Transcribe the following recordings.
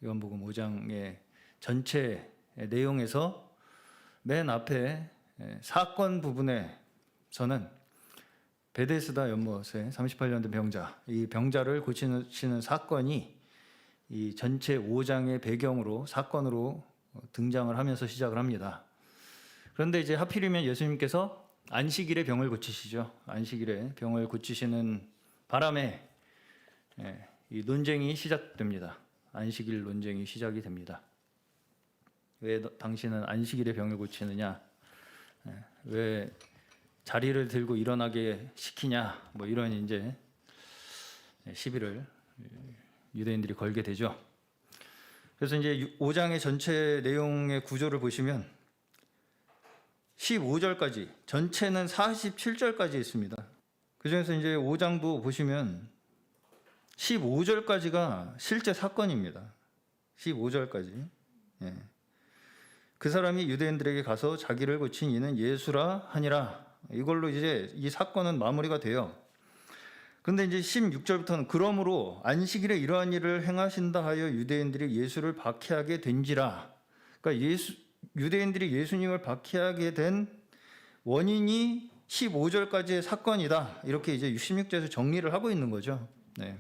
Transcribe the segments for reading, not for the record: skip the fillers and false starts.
요한복음 5장의 전체 내용에서 맨 앞에 사건 부분에서는 베데스다 연못에 38년 된 병자, 이 병자를 고치시는 사건이 이 전체 5장의 배경으로 사건으로 등장을 하면서 시작을 합니다. 그런데 이제 하필이면 예수님께서 안식일에 병을 고치시죠. 안식일에 병을 고치시는 바람에 이 논쟁이 시작됩니다. 안식일 논쟁이 시작이 됩니다. 왜 당신은 안식일에 병을 고치느냐? 왜 자리를 들고 일어나게 시키냐? 뭐 이런 이제 시비를 유대인들이 걸게 되죠. 그래서 이제 5장의 전체 내용의 구조를 보시면 15절까지, 전체는 47절까지 있습니다. 그 중에서 이제 5장도 보시면 15절까지가 실제 사건입니다. 15절까지. 그 사람이 유대인들에게 가서 자기를 고친 이는 예수라 하니라. 이걸로 이제 이 사건은 마무리가 돼요. 근데 이제 16절부터는 그러므로 안식일에 이러한 일을 행하신다 하여 유대인들이 예수를 박해하게 된지라. 그러니까 유대인들이 예수님을 박해하게 된 원인이 15절까지의 사건이다. 이렇게 이제 16절에서 정리를 하고 있는 거죠. 네.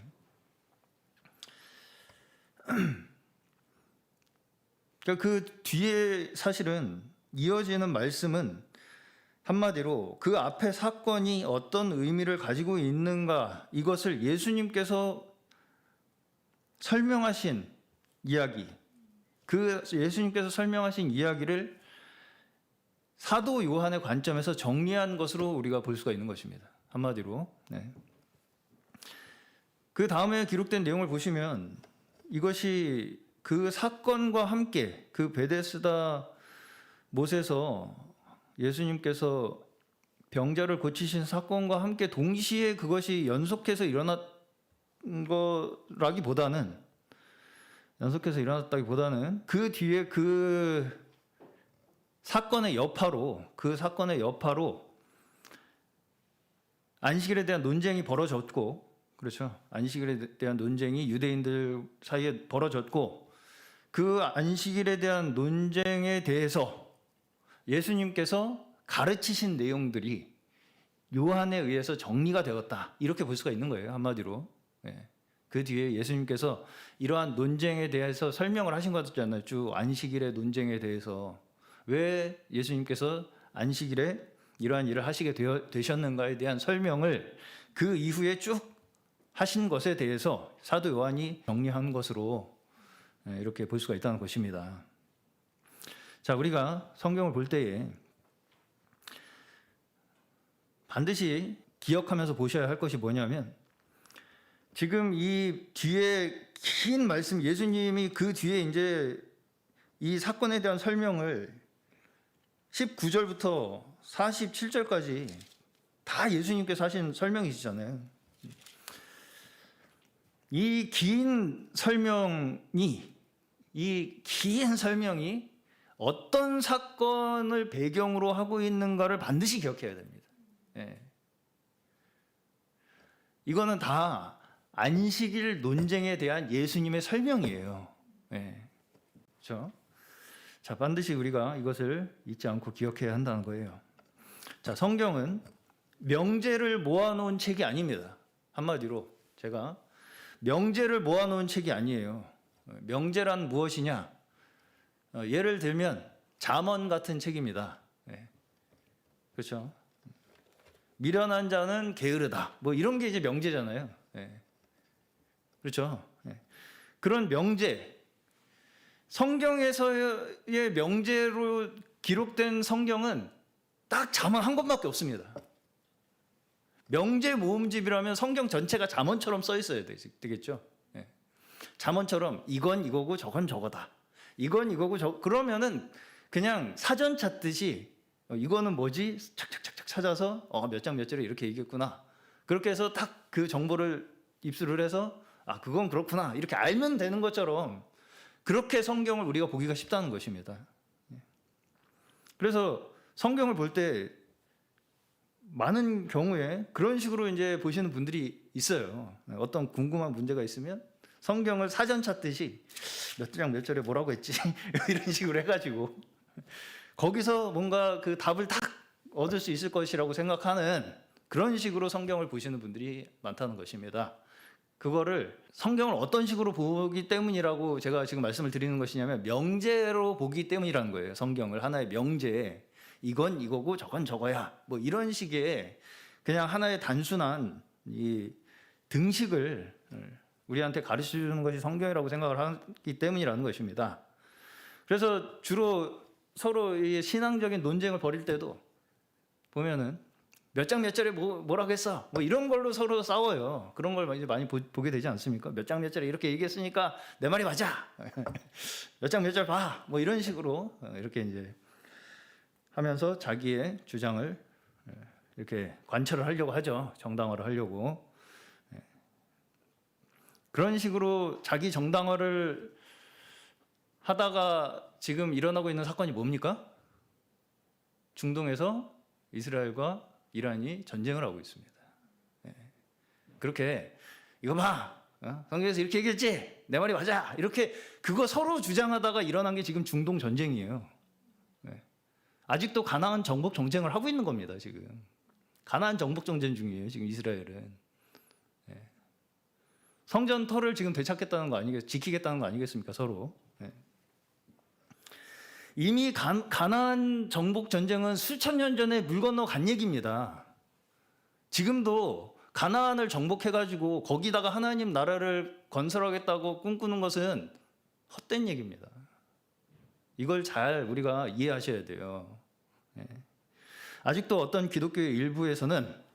그러니까 그 뒤에 사실은 이어지는 말씀은 한마디로 그 앞에 사건이 어떤 의미를 가지고 있는가, 이것을 예수님께서 설명하신 이야기, 그 예수님께서 설명하신 이야기를 사도 요한의 관점에서 정리한 것으로 우리가 볼 수가 있는 것입니다. 한마디로. 네. 그 다음에 기록된 내용을 보시면 이것이 그 사건과 함께 그 베데스다 못에서 예수님께서 병자를 고치신 사건과 함께 동시에 그것이 연속해서 일어났다기보다는 그 뒤에 그 사건의 여파로 안식일에 대한 논쟁이 벌어졌고, 그렇죠. 안식일에 대한 논쟁이 유대인들 사이에 벌어졌고, 그 안식일에 대한 논쟁에 대해서 예수님께서 가르치신 내용들이 요한에 의해서 정리가 되었다. 이렇게 볼 수가 있는 거예요. 한마디로. 그 뒤에 예수님께서 이러한 논쟁에 대해서 설명을 하신 것 같지 않나요? 쭉 안식일의 논쟁에 대해서 왜 예수님께서 안식일에 이러한 일을 하시게 되셨는가에 대한 설명을 그 이후에 쭉 하신 것에 대해서 사도 요한이 정리한 것으로 이렇게 볼 수가 있다는 것입니다. 자, 우리가 성경을 볼 때에 반드시 기억하면서 보셔야 할 것이 뭐냐면, 지금 이 뒤에 긴 말씀, 예수님이 그 뒤에 이제 이 사건에 대한 설명을 19절부터 47절까지 다 예수님께서 하신 설명이시잖아요. 이 긴 설명이 어떤 사건을 배경으로 하고 있는가를 반드시 기억해야 됩니다. 이거는 다 안식일 논쟁에 대한 예수님의 설명이에요. 그렇죠? 자, 반드시 우리가 이것을 잊지 않고 기억해야 한다는 거예요. 자, 성경은 명제를 모아놓은 책이 아닙니다. 한마디로 제가 명제를 모아놓은 책이 아니에요. 명제란 무엇이냐? 예를 들면 잠언 같은 책입니다. 그렇죠? 미련한 자는 게으르다. 뭐 이런 게 이제 명제잖아요. 그렇죠? 그런 명제, 성경에서의 명제로 기록된 성경은 딱 잠언 한 권밖에 없습니다. 명제 모음집이라면 성경 전체가 잠언처럼 써 있어야 되겠죠. 잠언처럼 이건 이거고 저건 저거다. 이건 이거고 그러면은 그냥 사전 찾듯이 이거는 뭐지? 착착착착 찾아서 몇 장 몇 절에 이렇게 얘기했구나. 그렇게 해서 딱 그 정보를 입수를 해서 그건 그렇구나. 이렇게 알면 되는 것처럼 그렇게 성경을 우리가 보기가 쉽다는 것입니다. 그래서 성경을 볼 때 많은 경우에 그런 식으로 이제 보시는 분들이 있어요. 어떤 궁금한 문제가 있으면 성경을 사전 찾듯이 몇 장 몇 절에 뭐라고 했지 이런 식으로 해가지고 거기서 뭔가 그 답을 딱 얻을 수 있을 것이라고 생각하는 그런 식으로 성경을 보시는 분들이 많다는 것입니다. 그거를 성경을 어떤 식으로 보기 때문이라고 제가 지금 말씀을 드리는 것이냐면 명제로 보기 때문이라는 거예요. 성경을 하나의 명제, 이건 이거고 저건 저거야, 뭐 이런 식의 그냥 하나의 단순한 이 등식을 우리한테 가르쳐 주는 것이 성경이라고 생각을 하기 때문이라는 것입니다. 그래서 주로 서로 이 신앙적인 논쟁을 벌일 때도 보면은 몇 장 몇 절에 뭐라고 했어? 뭐 이런 걸로 서로 싸워요. 그런 걸 이제 많이 보게 되지 않습니까? 몇 장 몇 절에 이렇게 얘기했으니까 내 말이 맞아. 몇 장 몇 절 봐. 뭐 이런 식으로 이렇게 이제 하면서 자기의 주장을 이렇게 관철을 하려고 하죠. 정당화를 하려고. 그런 식으로 자기 정당화를 하다가 지금 일어나고 있는 사건이 뭡니까? 중동에서 이스라엘과 이란이 전쟁을 하고 있습니다. 그렇게 이거 봐, 성경에서 이렇게 얘기했지, 내 말이 맞아, 이렇게 그거 서로 주장하다가 일어난 게 지금 중동 전쟁이에요. 아직도 가나안 정복 정쟁을 하고 있는 겁니다. 지금 가나안 정복 정쟁 중이에요. 지금 이스라엘은 성전 터를 지금 되찾겠다는 거 지키겠다는 거 아니겠습니까? 서로. 이미 가나안 정복 전쟁은 수천 년 전에 물 건너 간 얘기입니다. 지금도 가나안을 정복해가지고 거기다가 하나님 나라를 건설하겠다고 꿈꾸는 것은 헛된 얘기입니다. 이걸 잘 우리가 이해하셔야 돼요. 아직도 어떤 기독교의 일부에서는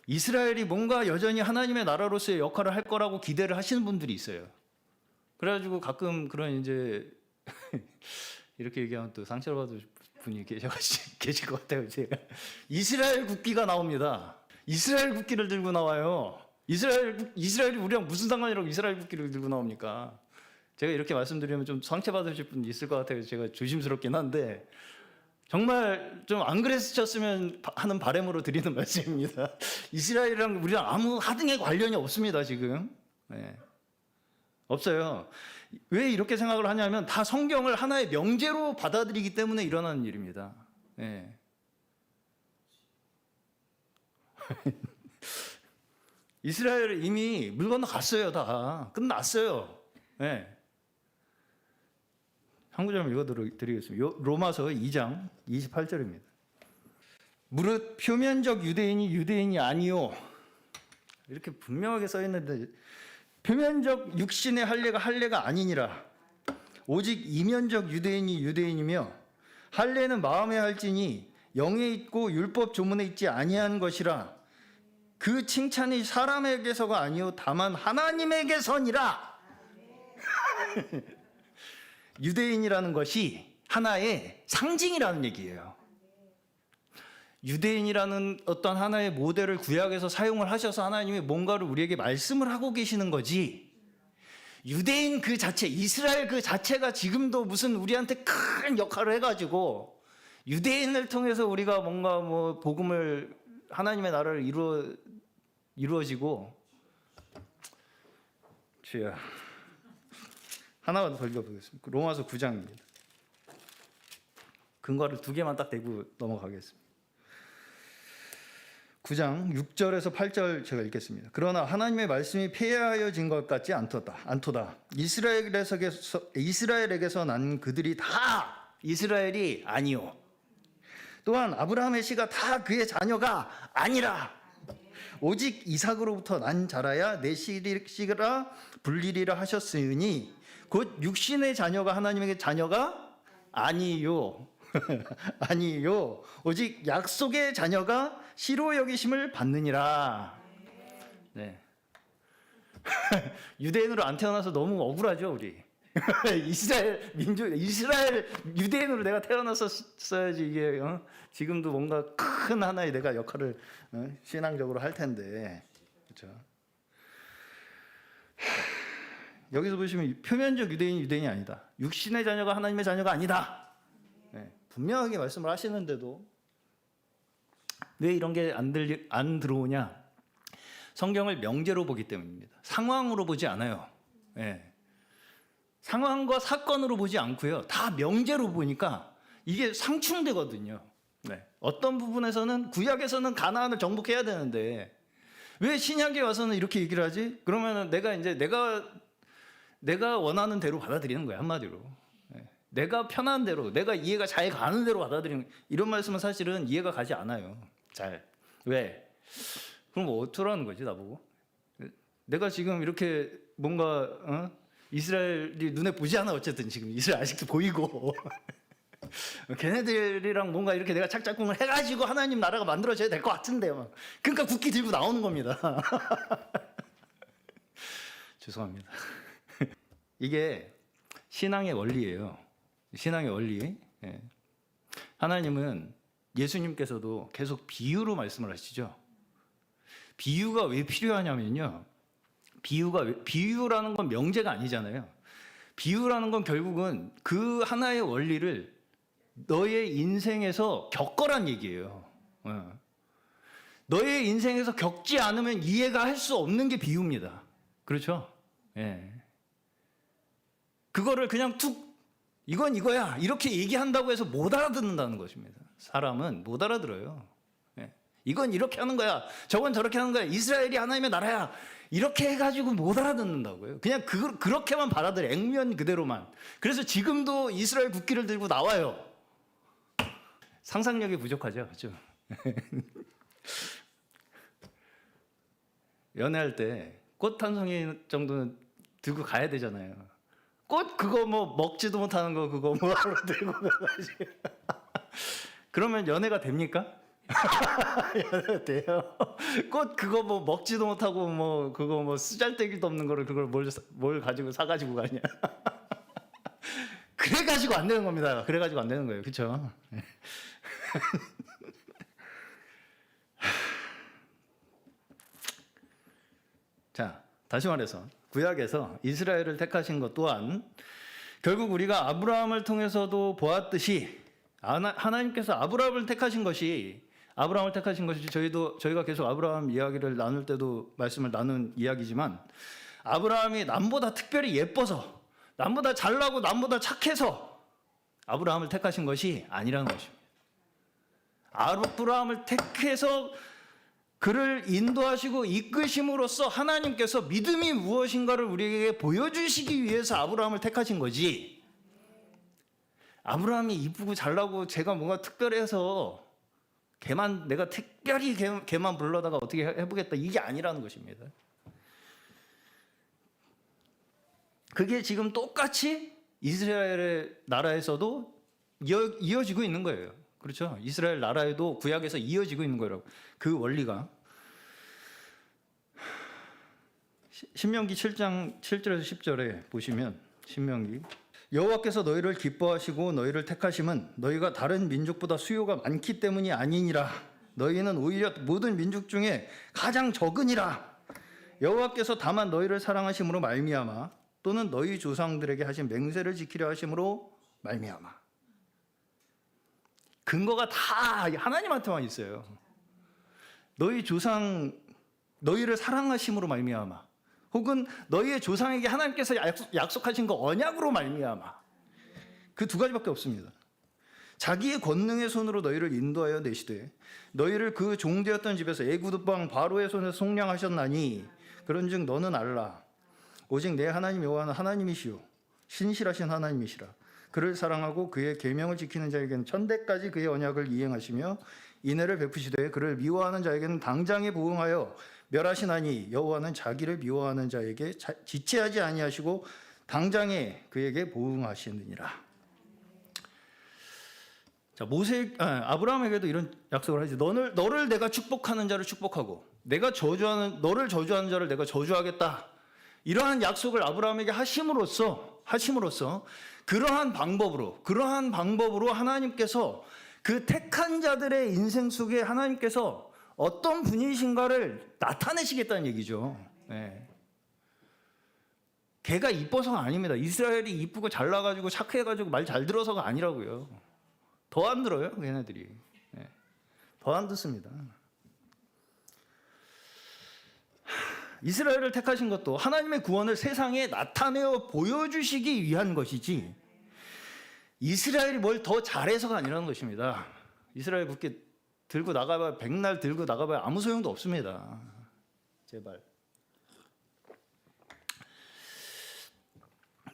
이스라엘이 뭔가 여전히 하나님의 나라로서의 역할을 할 거라고 기대를 하시는 분들이 있어요. 그래가지고 가끔 그런 이제 이렇게 얘기하면 또 상처를 받을 분이 계실 것 같아요. 제가 이스라엘 국기가 나옵니다. 이스라엘 국기를 들고 나와요. 이스라엘이 우리랑 무슨 상관이라고 이스라엘 국기를 들고 나옵니까? 제가 이렇게 말씀드리면 좀 상처받으실 분이 있을 것 같아요. 제가 조심스럽긴 한데 정말 좀 안 그랬으면 하는 바람으로 드리는 말씀입니다. 이스라엘이랑 우리랑 아무 하등의 관련이 없습니다. 지금 없어요. 왜 이렇게 생각을 하냐면 다 성경을 하나의 명제로 받아들이기 때문에 일어나는 일입니다. 이스라엘 이미 물 건너 갔어요. 다 끝났어요. 한 구절 읽어드리겠습니다. 로마서 2장 28절입니다. 무릇 표면적 유대인이 유대인이 아니요, 이렇게 분명하게 써 있는데 표면적 육신의 할례가 아니니라. 오직 이면적 유대인이 유대인이며 할례는 마음에 할지니 영에 있고 율법 조문에 있지 아니한 것이라. 그 칭찬이 사람에게서가 아니요 다만 하나님에게서니라. 유대인이라는 것이 하나의 상징이라는 얘기예요. 유대인이라는 어떤 하나의 모델을 구약에서 사용을 하셔서 하나님이 뭔가를 우리에게 말씀을 하고 계시는 거지, 유대인 그 자체, 이스라엘 그 자체가 지금도 무슨 우리한테 큰 역할을 해가지고 유대인을 통해서 우리가 뭔가 뭐 복음을, 하나님의 나라를 이루어지고, 주여 하나만 더 읽어보겠습니다. 로마서 9장입니다. 근거를 두 개만 딱 대고 넘어가겠습니다. 9장 6절에서 8절 제가 읽겠습니다. 그러나 하나님의 말씀이 폐하여진 것 같지 않도다. 이스라엘에게서 난 그들이 다 이스라엘이 아니요, 또한 아브라함의 씨가 다 그의 자녀가 아니라 오직 이삭으로부터 난 자라야 내 씨라 불리리라 하셨으니 곧 육신의 자녀가 하나님에게 자녀가 아니요 아니요 오직 약속의 자녀가 시로 여기심을 받느니라. 유대인으로 안 태어나서 너무 억울하죠 우리. 이스라엘 유대인으로 내가 태어났었어야지 이게 지금도 뭔가 큰 하나의 내가 역할을 신앙적으로 할 텐데, 그렇죠? 여기서 보시면 표면적 유대인이 아니다. 육신의 자녀가 하나님의 자녀가 아니다. 분명하게 말씀을 하시는데도 왜 이런 게 안 들어오냐? 성경을 명제로 보기 때문입니다. 상황으로 보지 않아요. 예. 상황과 사건으로 보지 않고요. 다 명제로 보니까 이게 상충되거든요. 네. 어떤 부분에서는 구약에서는 가나안을 정복해야 되는데 왜 신약에 와서는 이렇게 얘기를 하지? 그러면은 내가 원하는 대로 받아들이는 거야, 한마디로. 네. 내가 편한 대로, 내가 이해가 잘 가는 대로 받아들이는, 이런 말씀은 사실은 이해가 가지 않아요. 잘. 왜? 그럼 뭐 어쩌라는 거지, 나보고? 내가 지금 이렇게 뭔가 이스라엘이 눈에 보지 않아. 어쨌든 지금 이스라엘 아직도 보이고 걔네들이랑 뭔가 이렇게 내가 착짝꿍을 해가지고 하나님 나라가 만들어져야 될 것 같은데 막. 그러니까 국기 들고 나오는 겁니다. 죄송합니다. 이게 신앙의 원리예요. 신앙의 원리. 예. 하나님은 예수님께서도 계속 비유로 말씀을 하시죠. 비유가 왜 필요하냐면요. 비유라는 건 명제가 아니잖아요. 비유라는 건 결국은 그 하나의 원리를 너의 인생에서 겪어란 얘기예요. 너의 인생에서 겪지 않으면 이해가 할 수 없는 게 비유입니다. 그렇죠? 예. 그거를 그냥 툭 이건 이거야 이렇게 얘기한다고 해서 못 알아듣는다는 것입니다. 사람은 못 알아들어요. 예. 이건 이렇게 하는 거야. 저건 저렇게 하는 거야. 이스라엘이 하나님의 나라야. 이렇게 해가지고 못 알아듣는다고요. 그냥 그렇게만 받아들여. 액면 그대로만. 그래서 지금도 이스라엘 국기를 들고 나와요. 상상력이 부족하죠. 좀. 연애할 때 꽃 한 송이 정도는 들고 가야 되잖아요. 꽃 그거 뭐 먹지도 못하는 거 그거 뭐하러 들고 가가지고. 그러면 연애가 됩니까? 연애가 돼요. 꽃 그거 뭐 먹지도 못하고 뭐 그거 뭐 쓰잘데기도 없는 거를 그걸 뭘 가지고 사가지고 가냐. 그래가지고 안 되는 겁니다. 그래가지고 안 되는 거예요. 그렇죠? 자, 다시 말해서 구약에서 이스라엘을 택하신 것 또한 결국 우리가 아브라함을 통해서도 보았듯이 하나님께서 아브라함을 택하신 것이 저희가 계속 아브라함 이야기를 나눌 때도 말씀을 나눈 이야기지만 아브라함이 남보다 특별히 예뻐서 남보다 잘나고 남보다 착해서 아브라함을 택하신 것이 아니라는 것입니다. 아브라함을 택해서 그를 인도하시고 이끄심으로써 하나님께서 믿음이 무엇인가를 우리에게 보여주시기 위해서 아브라함을 택하신 거지. 아브라함이 이쁘고 잘나고 제가 뭔가 특별해서 내가 특별히 걔만 불러다가 어떻게 해보겠다 이게 아니라는 것입니다. 그게 지금 똑같이 이스라엘의 나라에서도 이어지고 있는 거예요. 그렇죠? 이스라엘 나라에도 구약에서 이어지고 있는 거라고. 그 원리가 신명기 7장 7절에서 10절에 보시면 신명기 여호와께서 너희를 기뻐하시고 너희를 택하심은 너희가 다른 민족보다 수요가 많기 때문이 아니니라. 너희는 오히려 모든 민족 중에 가장 적으니라. 여호와께서 다만 너희를 사랑하심으로 말미암아 또는 너희 조상들에게 하신 맹세를 지키려 하심으로 말미암아. 근거가 다 하나님한테만 있어요. 너희 조상 너희를 사랑하심으로 말미암아 혹은 너희의 조상에게 하나님께서 약속하신 거 언약으로 말미암아. 그 두 가지밖에 없습니다. 자기의 권능의 손으로 너희를 인도하여 내시되 너희를 그 종되었던 집에서 애굽 왕 바로의 손에서 속량하셨나니 그런즉 너는 알라. 오직 내 하나님 여호와는 하나님이시요 신실하신 하나님이시라. 그를 사랑하고 그의 계명을 지키는 자에게는 천대까지 그의 언약을 이행하시며 인애를 베푸시되 그를 미워하는 자에게는 당장에 보응하여 멸하시나니 여호와는 자기를 미워하는 자에게 지체하지 아니하시고 당장에 그에게 보응하시느니라. 자, 아브라함에게도 이런 약속을 하지. 너를 내가 축복하는 자를 축복하고 너를 저주하는 자를 내가 저주하겠다. 이러한 약속을 아브라함에게 하심으로써 그러한 방법으로 하나님께서 그 택한 자들의 인생 속에 하나님께서 어떤 분이신가를 나타내시겠다는 얘기죠. 네. 걔가 이뻐서가 아닙니다. 이스라엘이 이쁘고 잘나가지고 착해가지고 말 잘 들어서가 아니라고요. 더 안 들어요, 걔네들이. 네. 더 안 듣습니다. 이스라엘을 택하신 것도 하나님의 구원을 세상에 나타내어 보여주시기 위한 것이지 이스라엘이 뭘 더 잘해서가 아니라는 것입니다. 이스라엘 국기 들고 나가봐야 백날 들고 나가봐야 아무 소용도 없습니다. 제발.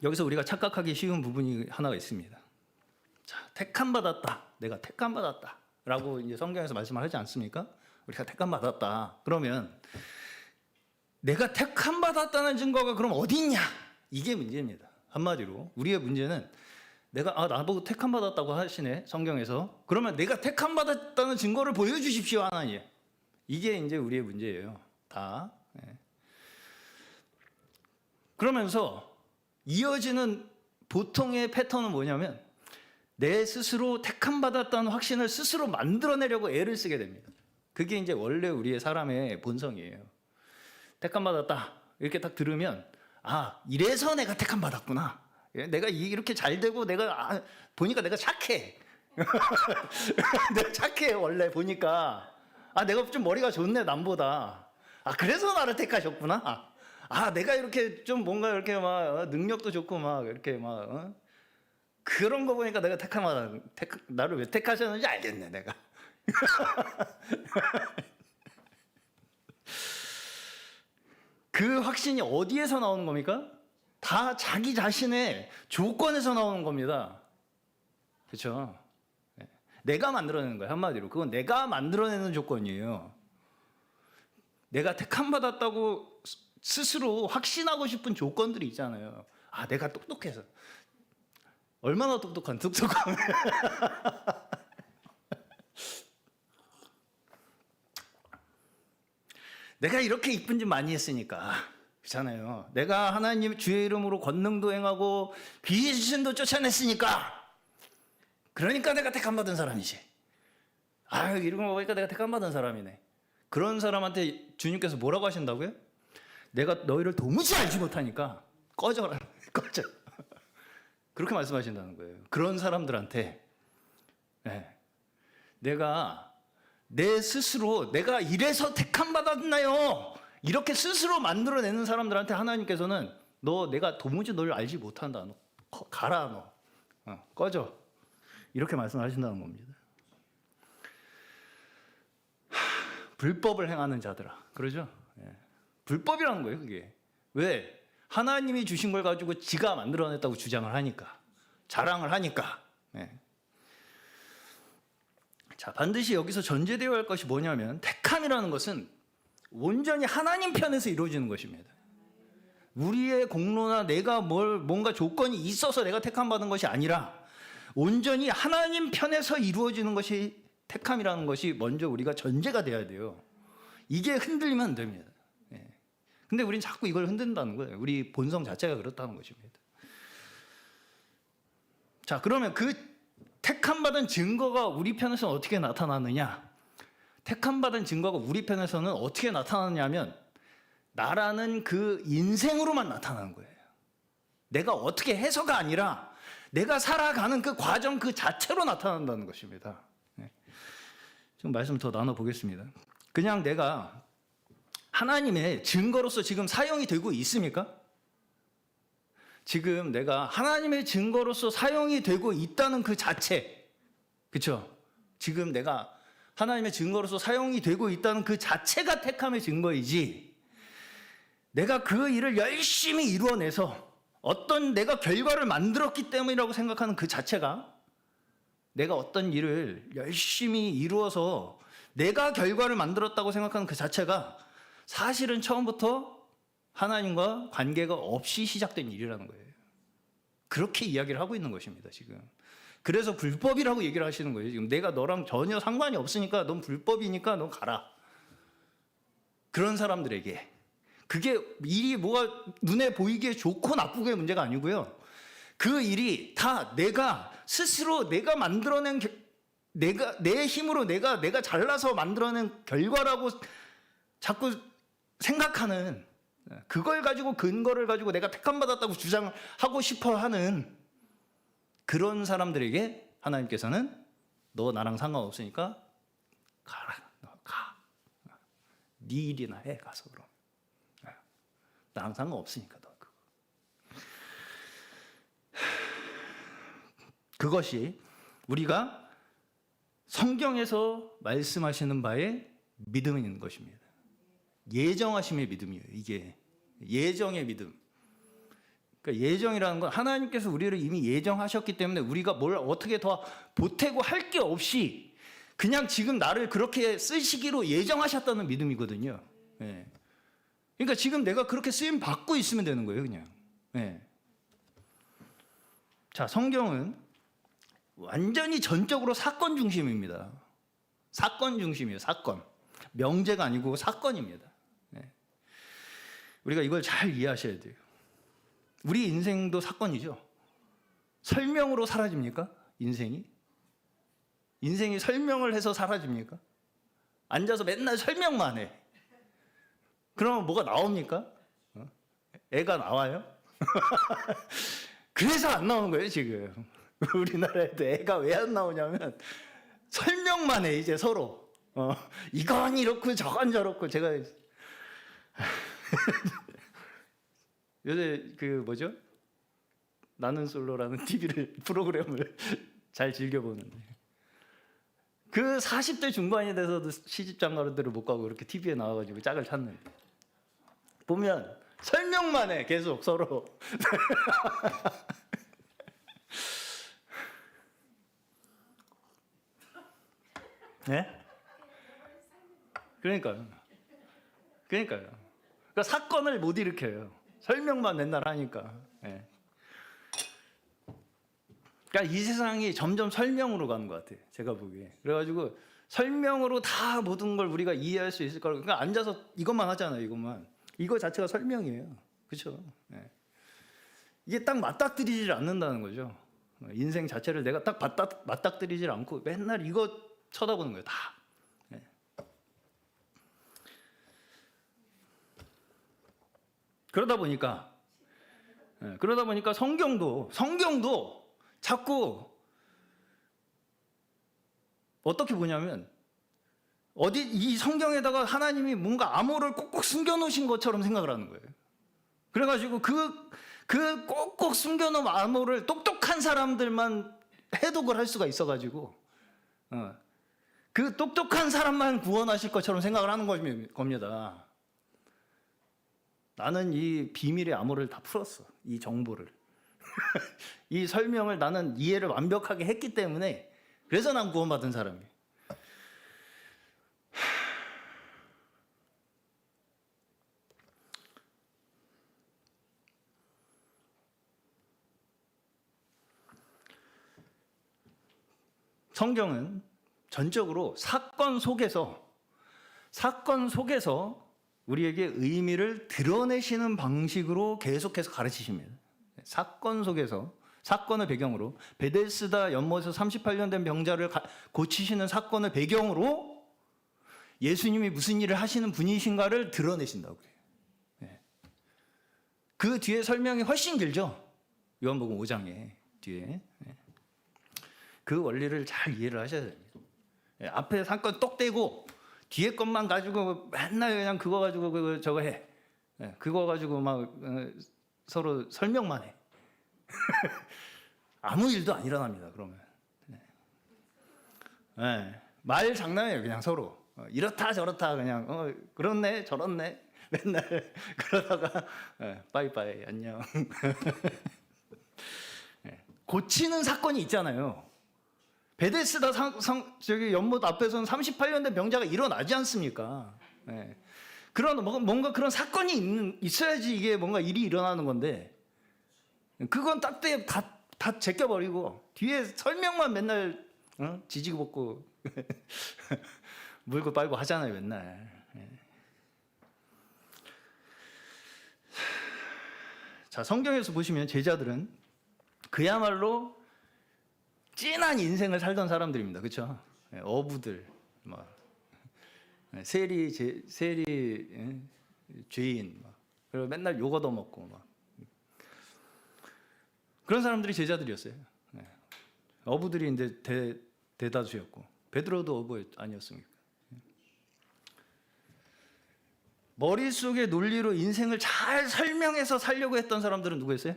여기서 우리가 착각하기 쉬운 부분이 하나가 있습니다. 자, 택함 받았다. 내가 택함 받았다라고 이제 성경에서 말씀을 하지 않습니까? 우리가 택함 받았다. 그러면 내가 택함 받았다는 증거가 그럼 어디 있냐? 이게 문제입니다. 한마디로 우리의 문제는 내가 나보고 택함 받았다고 하시네 성경에서. 그러면 내가 택함 받았다는 증거를 보여주십시오 하나님. 이게 이제 우리의 문제예요. 다. 네. 그러면서 이어지는 보통의 패턴은 뭐냐면 내 스스로 택함 받았다는 확신을 스스로 만들어내려고 애를 쓰게 됩니다. 그게 이제 원래 우리의 사람의 본성이에요. 택함 받았다 이렇게 딱 들으면 이래서 내가 택함 받았구나. 내가 이렇게 잘 되고 내가 보니까 내가 착해. 내가 착해 원래 보니까. 내가 좀 머리가 좋네 남보다. 그래서 나를 택하셨구나. 내가 이렇게 좀 뭔가 이렇게 막 능력도 좋고 막 이렇게 막 그런 거 보니까 내가 나를 왜 택하셨는지 알겠네 내가. 그 확신이 어디에서 나오는 겁니까? 다 자기 자신의 조건에서 나오는 겁니다. 그렇죠? 내가 만들어내는 거예요. 한마디로 그건 내가 만들어내는 조건이에요. 내가 택함 받았다고 스스로 확신하고 싶은 조건들이 있잖아요. 내가 똑똑해서. 얼마나 똑똑한. 내가 이렇게 이쁜 짓 많이 했으니까. 그렇잖아요. 내가 하나님 주의 이름으로 권능도 행하고 귀신도 쫓아냈으니까. 그러니까 내가 택함 받은 사람이지. 이런 거 보니까 내가 택함 받은 사람이네. 그런 사람한테 주님께서 뭐라고 하신다고요? 내가 너희를 도무지 알지 못하니까 꺼져라. 꺼져. 그렇게 말씀하신다는 거예요. 그런 사람들한테 내가 내 스스로 내가 이래서 택함 받았나요? 이렇게 스스로 만들어내는 사람들한테 하나님께서는 내가 도무지 널 알지 못한다. 너 가라 너. 꺼져. 이렇게 말씀하신다는 겁니다. 불법을 행하는 자들아. 그러죠? 불법이라는 거예요 그게. 왜? 하나님이 주신 걸 가지고 지가 만들어냈다고 주장을 하니까. 자랑을 하니까. 자, 반드시 여기서 전제되어야 할 것이 뭐냐면 택함이라는 것은 온전히 하나님 편에서 이루어지는 것입니다. 우리의 공로나 내가 뭔가 조건이 있어서 내가 택함 받은 것이 아니라 온전히 하나님 편에서 이루어지는 것이 택함이라는 것이 먼저 우리가 전제가 돼야 돼요. 이게 흔들리면 안 됩니다. 근데 우린 자꾸 이걸 흔든다는 거예요. 우리 본성 자체가 그렇다는 것입니다. 자, 그러면 그 택함 받은 증거가 우리 편에서는 어떻게 나타나느냐? 택함 받은 증거가 우리 편에서는 어떻게 나타나냐면 나라는 그 인생으로만 나타나는 거예요. 내가 어떻게 해서가 아니라 내가 살아가는 그 과정 그 자체로 나타난다는 것입니다. 좀 말씀 더 나눠보겠습니다. 그냥 내가 하나님의 증거로서 지금 사용이 되고 있습니까? 지금 내가 하나님의 증거로서 사용이 되고 있다는 그 자체, 그렇죠? 지금 내가 하나님의 증거로서 사용이 되고 있다는 그 자체가 택함의 증거이지, 내가 그 일을 열심히 이루어내서 어떤 내가 결과를 만들었기 때문이라고 생각하는 그 자체가, 내가 어떤 일을 열심히 이루어서 내가 결과를 만들었다고 생각하는 그 자체가 사실은 처음부터 하나님과 관계가 없이 시작된 일이라는 거예요. 그렇게 이야기를 하고 있는 것입니다, 지금. 그래서 불법이라고 얘기를 하시는 거예요. 지금 내가 너랑 전혀 상관이 없으니까 넌 불법이니까 넌 가라. 그런 사람들에게. 그게 일이 뭐가 눈에 보이기에 좋고 나쁘고의 문제가 아니고요. 그 일이 다 내가 스스로 내가 만들어낸 내 힘으로 내가 잘나서 만들어낸 결과라고 자꾸 생각하는, 그걸 가지고 근거를 가지고 내가 택함 받았다고 주장하고 싶어 하는 그런 사람들에게 하나님께서는 너 나랑 상관없으니까 가라. 너 가. 네 일이나 해 가서. 그럼 나랑 상관없으니까. 그것이 우리가 성경에서 말씀하시는 바에 믿음이 있는 것입니다. 예정하심의 믿음이에요. 이게 예정의 믿음. 그러니까 예정이라는 건 하나님께서 우리를 이미 예정하셨기 때문에 우리가 뭘 어떻게 더 보태고 할 게 없이 그냥 지금 나를 그렇게 쓰시기로 예정하셨다는 믿음이거든요. 예. 그러니까 지금 내가 그렇게 쓰임 받고 있으면 되는 거예요, 그냥. 예. 자, 성경은 완전히 전적으로 사건 중심입니다. 사건 중심이에요, 사건. 명제가 아니고 사건입니다. 예. 우리가 이걸 잘 이해하셔야 돼요. 우리 인생도 사건이죠. 설명으로 사라집니까? 인생이? 인생이 설명을 해서 사라집니까? 앉아서 맨날 설명만 해. 그러면 뭐가 나옵니까? 애가 나와요? 그래서 안 나오는 거예요, 지금. 우리나라에도 애가 왜 안 나오냐면 설명만 해, 이제 서로. 이건 이렇고 저건 저렇고. 제가 요새 그 뭐죠? 나는 솔로라는 프로그램을 잘 즐겨보는데 그 40대 중반이 돼서도 시집장가들을 못 가고 그렇게 TV에 나와가지고 짝을 찾는데 보면 설명만 해, 계속 서로. 네? 그러니까요. 그러니까 사건을 못 일으켜요. 설명만 맨날 하니까. 네. 그러니까 이 세상이 점점 설명으로 가는 것 같아요, 제가 보기에. 그래가지고 설명으로 다 모든 걸 우리가 이해할 수 있을 거라고. 그러니까 앉아서 이것만 하잖아요, 이것만. 이거 자체가 설명이에요, 그렇죠? 네. 이게 딱 맞닥뜨리질 않는다는 거죠. 인생 자체를 내가 딱 맞닥뜨리질 않고 맨날 이거 쳐다보는 거예요, 다. 네. 그러다 보니까 성경도 자꾸 어떻게 보냐면 어디 이 성경에다가 하나님이 뭔가 암호를 꼭꼭 숨겨놓으신 것처럼 생각을 하는 거예요. 그래가지고 그 꼭꼭 숨겨놓은 암호를 똑똑한 사람들만 해독을 할 수가 있어가지고 그 똑똑한 사람만 구원하실 것처럼 생각을 하는 겁니다. 나는 이 비밀의 암호를 다 풀었어. 이 정보를. 이 설명을 나는 이해를 완벽하게 했기 때문에 그래서 난 구원받은 사람이에요. 성경은 전적으로 사건 속에서 우리에게 의미를 드러내시는 방식으로 계속해서 가르치십니다. 사건 속에서, 사건을 배경으로, 베데스다 연못에서 38년 된 병자를 고치시는 사건을 배경으로 예수님이 무슨 일을 하시는 분이신가를 드러내신다고 해요. 네. 그 뒤에 설명이 훨씬 길죠. 요한복음 5장에 뒤에. 네. 그 원리를 잘 이해를 하셔야 됩니다. 네. 앞에 사건 똑 떼고 뒤에 것만 가지고 맨날 그냥 그거 가지고 저거 해. 네. 그거 가지고 막 서로 설명만 해. 아무 일도 안 일어납니다, 그러면. 네. 네. 말 장난이에요, 그냥 서로. 이렇다 저렇다 그냥 그렇네 저렇네 맨날 그러다가 빠이빠이 안녕. 네. 고치는 사건이 있잖아요. 베데스다 저기 연못 앞에서는 38년 된 병자가 일어나지 않습니까? 네. 그런 뭔가 그런 사건이 있어야지 이게 뭔가 일이 일어나는 건데 그건 다 제껴버리고 뒤에 설명만 맨날 지지고 볶고 물고 빨고 하잖아요, 맨날. 자, 성경에서 보시면 제자들은 그야말로 진한 인생을 살던 사람들입니다, 그렇죠? 어부들, 세리 죄인, 그리고 맨날 욕 얻어먹고 막 그런 사람들이 제자들이었어요. 어부들이 이제 대다수였고 베드로도 어부 아니었습니까? 머릿속의 논리로 인생을 잘 설명해서 살려고 했던 사람들은 누구였어요?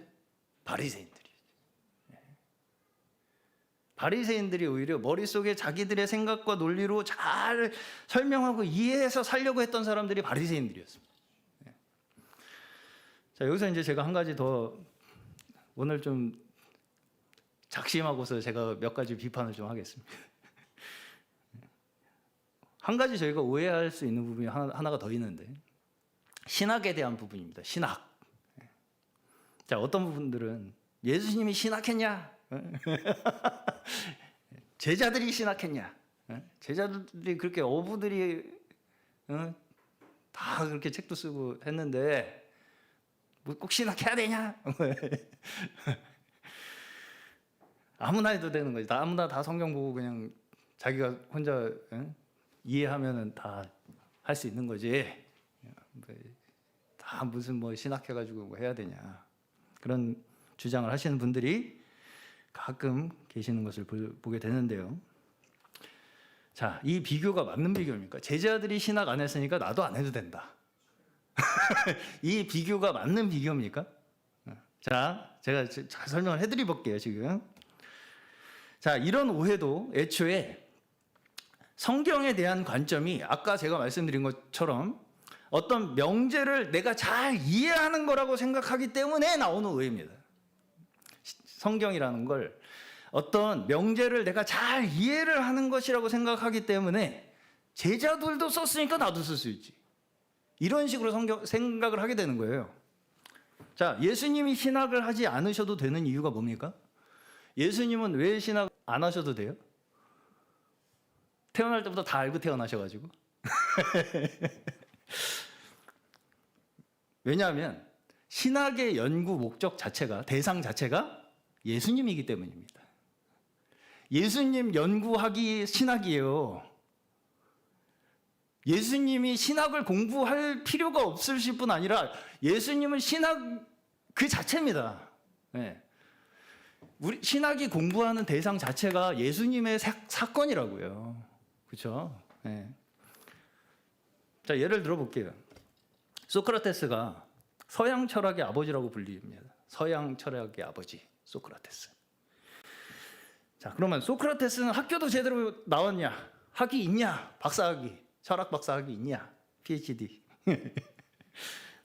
바리새인들이에요. 바리새인들이 오히려 머릿속에 자기들의 생각과 논리로 잘 설명하고 이해해서 살려고 했던 사람들이 바리새인들이었습니다. 자, 여기서 이제 제가 한 가지 더 오늘 좀 작심하고서 제가 몇 가지 비판을 좀 하겠습니다. 한 가지 저희가 오해할 수 있는 부분이 하나가 더 있는데, 신학에 대한 부분입니다. 신학. 자, 어떤 분들은 예수님이 신학했냐? 제자들이 신학했냐? 제자들이 그렇게 어부들이 다 그렇게 책도 쓰고 했는데 뭐 꼭 신학해야 되냐? 아무나 해도 되는 거지. 아무나 다 성경 보고 그냥 자기가 혼자 이해하면은 다 할 수 있는 거지. 다 무슨 뭐 신학해가지고 뭐 해야 되냐. 그런 주장을 하시는 분들이 가끔 계시는 것을 보게 되는데요. 자, 이 비교가 맞는 비교입니까? 제자들이 신학 안 했으니까 나도 안 해도 된다. 이 비교가 맞는 비교입니까? 자, 제가 잘 설명을 해드려 볼게요, 지금. 자, 이런 오해도 애초에 성경에 대한 관점이 아까 제가 말씀드린 것처럼 어떤 명제를 내가 잘 이해하는 거라고 생각하기 때문에 나오는 오해입니다. 성경이라는 걸 어떤 명제를 내가 잘 이해를 하는 것이라고 생각하기 때문에 제자들도 썼으니까 나도 쓸 수 있지. 이런 식으로 생각을 하게 되는 거예요. 자, 예수님이 신학을 하지 않으셔도 되는 이유가 뭡니까? 예수님은 왜 신학 안 하셔도 돼요? 태어날 때부터 다 알고 태어나셔가지고. 왜냐하면 신학의 연구 목적 자체가, 대상 자체가 예수님이기 때문입니다. 예수님 연구하기 신학이에요. 예수님이 신학을 공부할 필요가 없으실 뿐 아니라 예수님은 신학 그 자체입니다. 네. 우리 신학이 공부하는 대상 자체가 예수님의 사건이라고요. 그렇죠? 네. 자, 예를 들어 볼게요. 소크라테스가 서양 철학의 아버지라고 불립니다. 서양 철학의 아버지 소크라테스. 자, 그러면 소크라테스는 학교도 제대로 나왔냐? 학위 있냐? 박사학위, 철학 박사학위 있냐? PhD.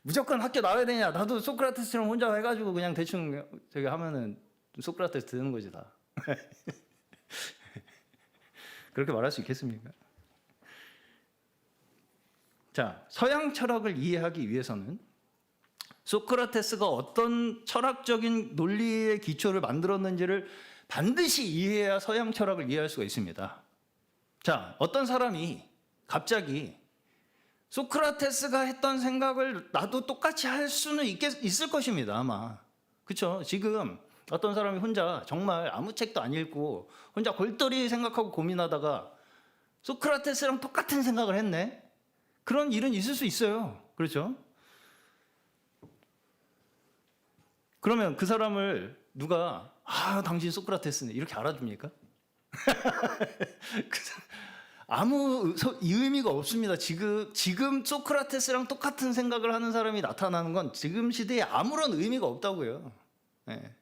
무조건 학교 나와야 되냐? 나도 소크라테스처럼 혼자 해가지고 그냥 대충 저기 하면은 소크라테스 되는 거지 다. 그렇게 말할 수 있겠습니까? 자, 서양 철학을 이해하기 위해서는 소크라테스가 어떤 철학적인 논리의 기초를 만들었는지를 반드시 이해해야 서양 철학을 이해할 수가 있습니다. 자, 어떤 사람이 갑자기 소크라테스가 했던 생각을 나도 똑같이 할 수는 있을 것입니다, 아마. 그렇죠? 지금 어떤 사람이 혼자 정말 아무 책도 안 읽고 혼자 골똘히 생각하고 고민하다가 소크라테스랑 똑같은 생각을 했네? 그런 일은 있을 수 있어요. 그렇죠? 그러면 그 사람을 누가 당신 소크라테스네 이렇게 알아줍니까? 아무 의미가 없습니다. 지금 소크라테스랑 똑같은 생각을 하는 사람이 나타나는 건 지금 시대에 아무런 의미가 없다고요. 네.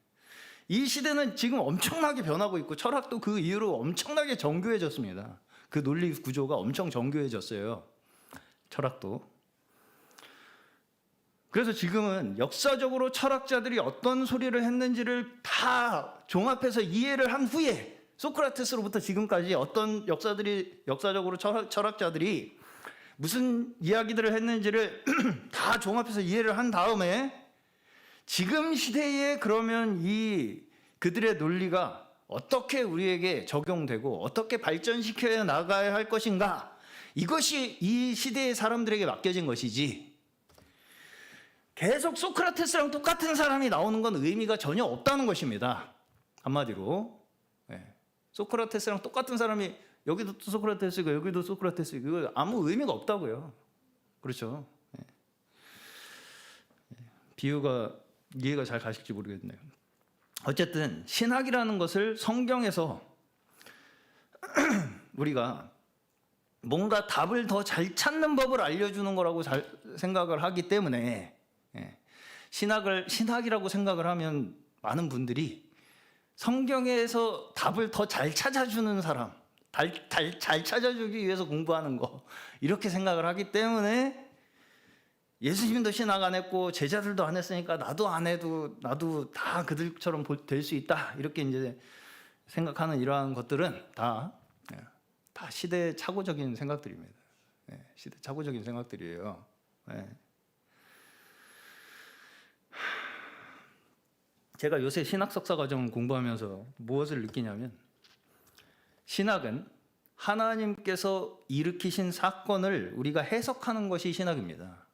이 시대는 지금 엄청나게 변하고 있고 철학도 그 이후로 엄청나게 정교해졌습니다. 그 논리 구조가 엄청 정교해졌어요. 철학도. 그래서 지금은 역사적으로 철학자들이 어떤 소리를 했는지를 다 종합해서 이해를 한 후에 소크라테스로부터 지금까지 어떤 역사적으로 철학자들이 무슨 이야기들을 했는지를 다 종합해서 이해를 한 다음에 지금 시대에 그러면 그들의 논리가 어떻게 우리에게 적용되고 어떻게 발전시켜 나가야 할 것인가, 이것이 이 시대의 사람들에게 맡겨진 것이지 계속 소크라테스랑 똑같은 사람이 나오는 건 의미가 전혀 없다는 것입니다. 한마디로 소크라테스랑 똑같은 사람이 여기도 또 소크라테스고 여기도 소크라테스고 이거 아무 의미가 없다고요. 그렇죠? 비유가 이해가 잘 가실지 모르겠네요. 어쨌든 신학이라는 것을 성경에서 우리가 뭔가 답을 더 잘 찾는 법을 알려주는 거라고 생각을 하기 때문에 신학이라고 생각을 하면 많은 분들이 성경에서 답을 더 잘 찾아주는 사람, 잘 찾아주기 위해서 공부하는 거 이렇게 생각을 하기 때문에 예수님도 신학 안 했고 제자들도 안 했으니까 나도 안 해도 나도 다 그들처럼 될 수 있다 이렇게 이제 생각하는 이러한 것들은 다 시대착오적인 생각들입니다. 시대착오적인 생각들이에요. 제가 요새 신학 석사 과정 공부하면서 무엇을 느끼냐면 신학은 하나님께서 일으키신 사건을 우리가 해석하는 것이 신학입니다.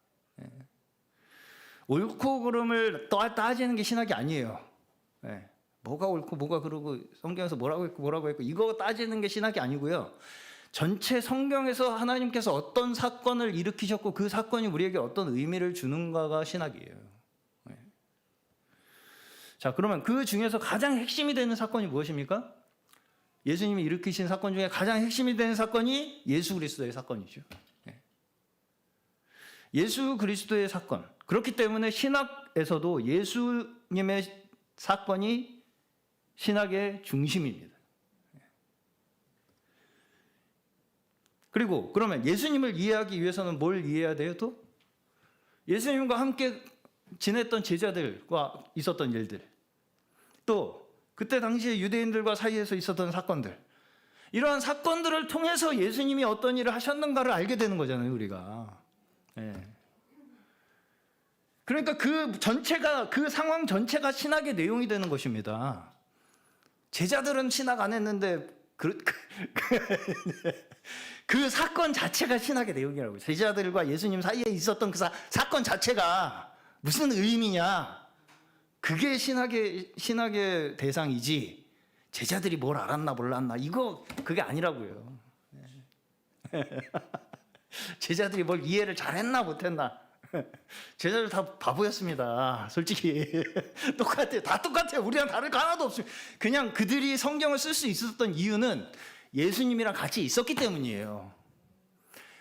옳고 그름을 따지는 게 신학이 아니에요. 뭐가 옳고 뭐가 그르고 성경에서 뭐라고 했고 이거 따지는 게 신학이 아니고요. 전체 성경에서 하나님께서 어떤 사건을 일으키셨고 그 사건이 우리에게 어떤 의미를 주는가가 신학이에요. 자, 그러면 그 중에서 가장 핵심이 되는 사건이 무엇입니까? 예수님이 일으키신 사건 중에 가장 핵심이 되는 사건이 예수 그리스도의 사건이죠. 예수 그리스도의 사건. 그렇기 때문에 신학에서도 예수님의 사건이 신학의 중심입니다. 그리고 그러면 예수님을 이해하기 위해서는 뭘 이해해야 돼요 또? 예수님과 함께 지냈던 제자들과 있었던 일들, 또 그때 당시에 유대인들과 사이에서 있었던 사건들, 이러한 사건들을 통해서 예수님이 어떤 일을 하셨는가를 알게 되는 거잖아요 우리가. 그러니까 그 상황 전체가 신학의 내용이 되는 것입니다. 제자들은 신학 안 했는데 그 사건 자체가 신학의 내용이라고요. 제자들과 예수님 사이에 있었던 그 사건 자체가 무슨 의미냐, 그게 신학의 대상이지 제자들이 뭘 알았나 몰랐나 그게 아니라고요. 제자들이 뭘 이해를 잘했나 못했나, 제자들 다 바보였습니다. 솔직히 똑같아요. 다 똑같아요. 우리랑 다를 거 하나도 없어요. 그냥 그들이 성경을 쓸 수 있었던 이유는 예수님이랑 같이 있었기 때문이에요.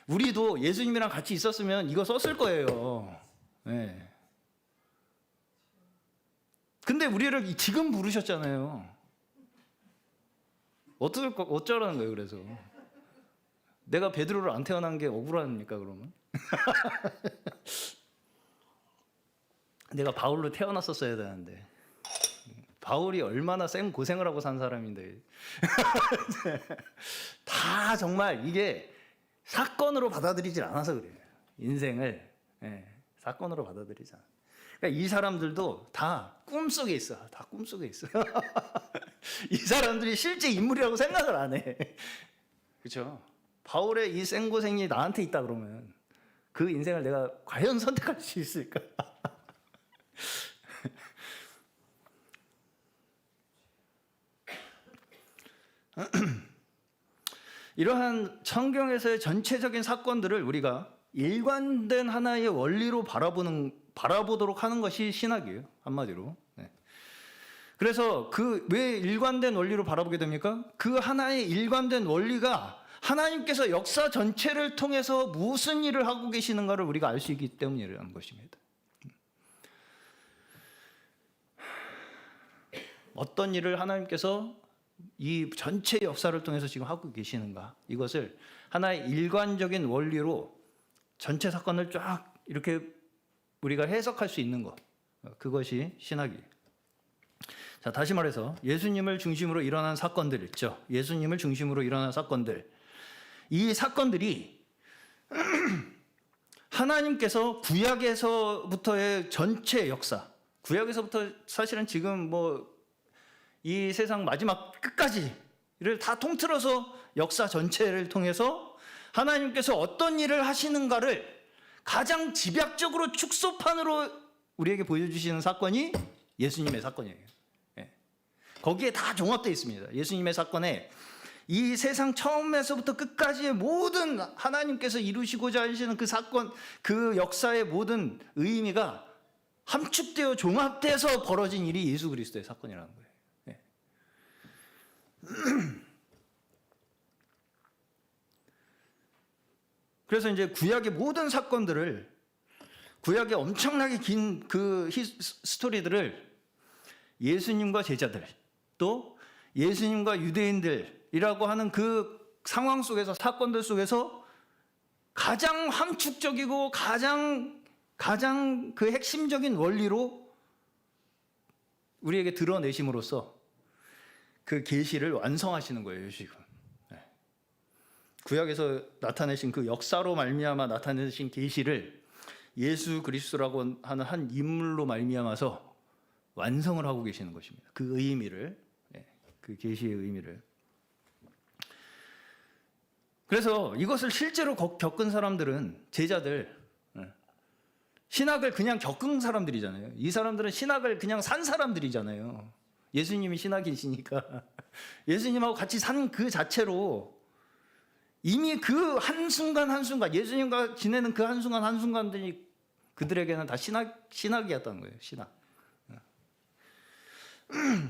우리도 예수님이랑 같이 있었으면 이거 썼을 거예요. 근데 우리를 지금 부르셨잖아요. 어쩌라는 거예요 그래서? 내가 베드로를 안 태어난 게 억울합니까 그러면? 내가 바울로 태어났었어야 되는데, 바울이 얼마나 생 고생을 하고 산 사람인데 다 정말 이게 사건으로 받아들이질 않아서 그래요. 인생을 사건으로 받아들이지 않아. 그러니까 이 사람들도 다 꿈속에 있어. 다 꿈속에 있어. 이 사람들이 실제 인물이라고 생각을 안 해. 그렇죠? 바울의 이 생고생이 나한테 있다 그러면 그 인생을 내가 과연 선택할 수 있을까? 이러한 성경에서의 전체적인 사건들을 우리가 일관된 하나의 원리로 바라보도록 하는 것이 신학이에요. 한마디로. 그래서 왜 일관된 원리로 바라보게 됩니까? 그 하나의 일관된 원리가 하나님께서 역사 전체를 통해서 무슨 일을 하고 계시는가를 우리가 알 수 있기 때문이라는 것입니다. 어떤 일을 하나님께서 이 전체 역사를 통해서 지금 하고 계시는가, 이것을 하나의 일관적인 원리로 전체 사건을 쫙 이렇게 우리가 해석할 수 있는 것, 그것이 신학이에요. 자, 다시 말해서 예수님을 중심으로 일어난 사건들 있죠. 예수님을 중심으로 일어난 사건들, 이 사건들이 하나님께서 구약에서부터의 전체 역사, 구약에서부터 사실은 지금 이 세상 마지막 끝까지를 다 통틀어서 역사 전체를 통해서 하나님께서 어떤 일을 하시는가를 가장 집약적으로 축소판으로 우리에게 보여주시는 사건이 예수님의 사건이에요. 거기에 다 종합되어 있습니다. 예수님의 사건에 이 세상 처음에서부터 끝까지의 모든 하나님께서 이루시고자 하시는 그 사건, 그 역사의 모든 의미가 함축되어 종합돼서 벌어진 일이 예수 그리스도의 사건이라는 거예요. 그래서 이제 구약의 모든 사건들을, 구약의 엄청나게 긴 그 스토리들을 예수님과 제자들, 또 예수님과 유대인들이라고 하는 그 상황 속에서, 사건들 속에서 가장 함축적이고 가장 그 핵심적인 원리로 우리에게 드러내심으로써 그 계시를 완성하시는 거예요, 지금. 구약에서 나타내신 그 역사로 말미암아 나타내신 계시를 예수 그리스도라고 하는 한 인물로 말미암아서 완성을 하고 계시는 것입니다. 그 의미를, 그 계시의 의미를. 그래서 이것을 실제로 겪은 사람들은, 제자들, 신학을 그냥 겪은 사람들이잖아요. 이 사람들은 신학을 그냥 산 사람들이잖아요. 예수님이 신학이시니까 예수님하고 같이 산 그 자체로 이미 그 한순간 한순간, 예수님과 지내는 그 한순간 한순간들이 그들에게는 다 신학이었다는 거예요. 신학.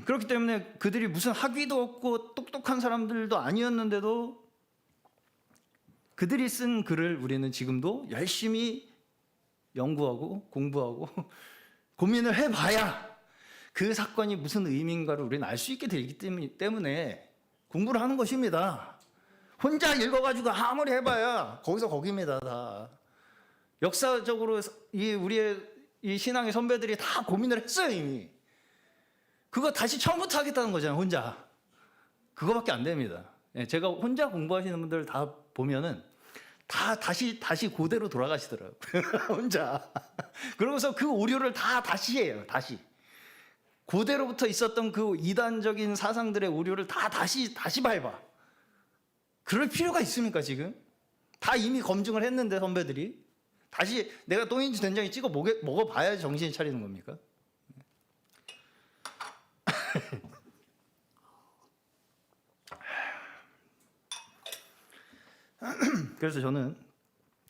그렇기 때문에 그들이 무슨 학위도 없고 똑똑한 사람들도 아니었는데도 그들이 쓴 글을 우리는 지금도 열심히 연구하고 공부하고 고민을 해봐야 그 사건이 무슨 의미인가를 우리는 알 수 있게 되기 때문에 공부를 하는 것입니다. 혼자 읽어가지고 아무리 해봐야 거기서 거기입니다. 다 역사적으로 우리의 이 신앙의 선배들이 다 고민을 했어요. 이미 그거 다시 처음부터 하겠다는 거잖아요. 혼자. 그거밖에 안 됩니다. 제가 혼자 공부하시는 분들 다 보면은 다 다시 그대로 돌아가시더라고요. 혼자. 그러면서 그 오류를 다 다시 해요. 다시. 그대로부터 있었던 그 이단적인 사상들의 오류를 다 다시 밟아. 그럴 필요가 있습니까, 지금? 다 이미 검증을 했는데, 선배들이. 다시 내가 똥인지 된장인지 찍어 먹어봐야 정신이 차리는 겁니까? 그래서 저는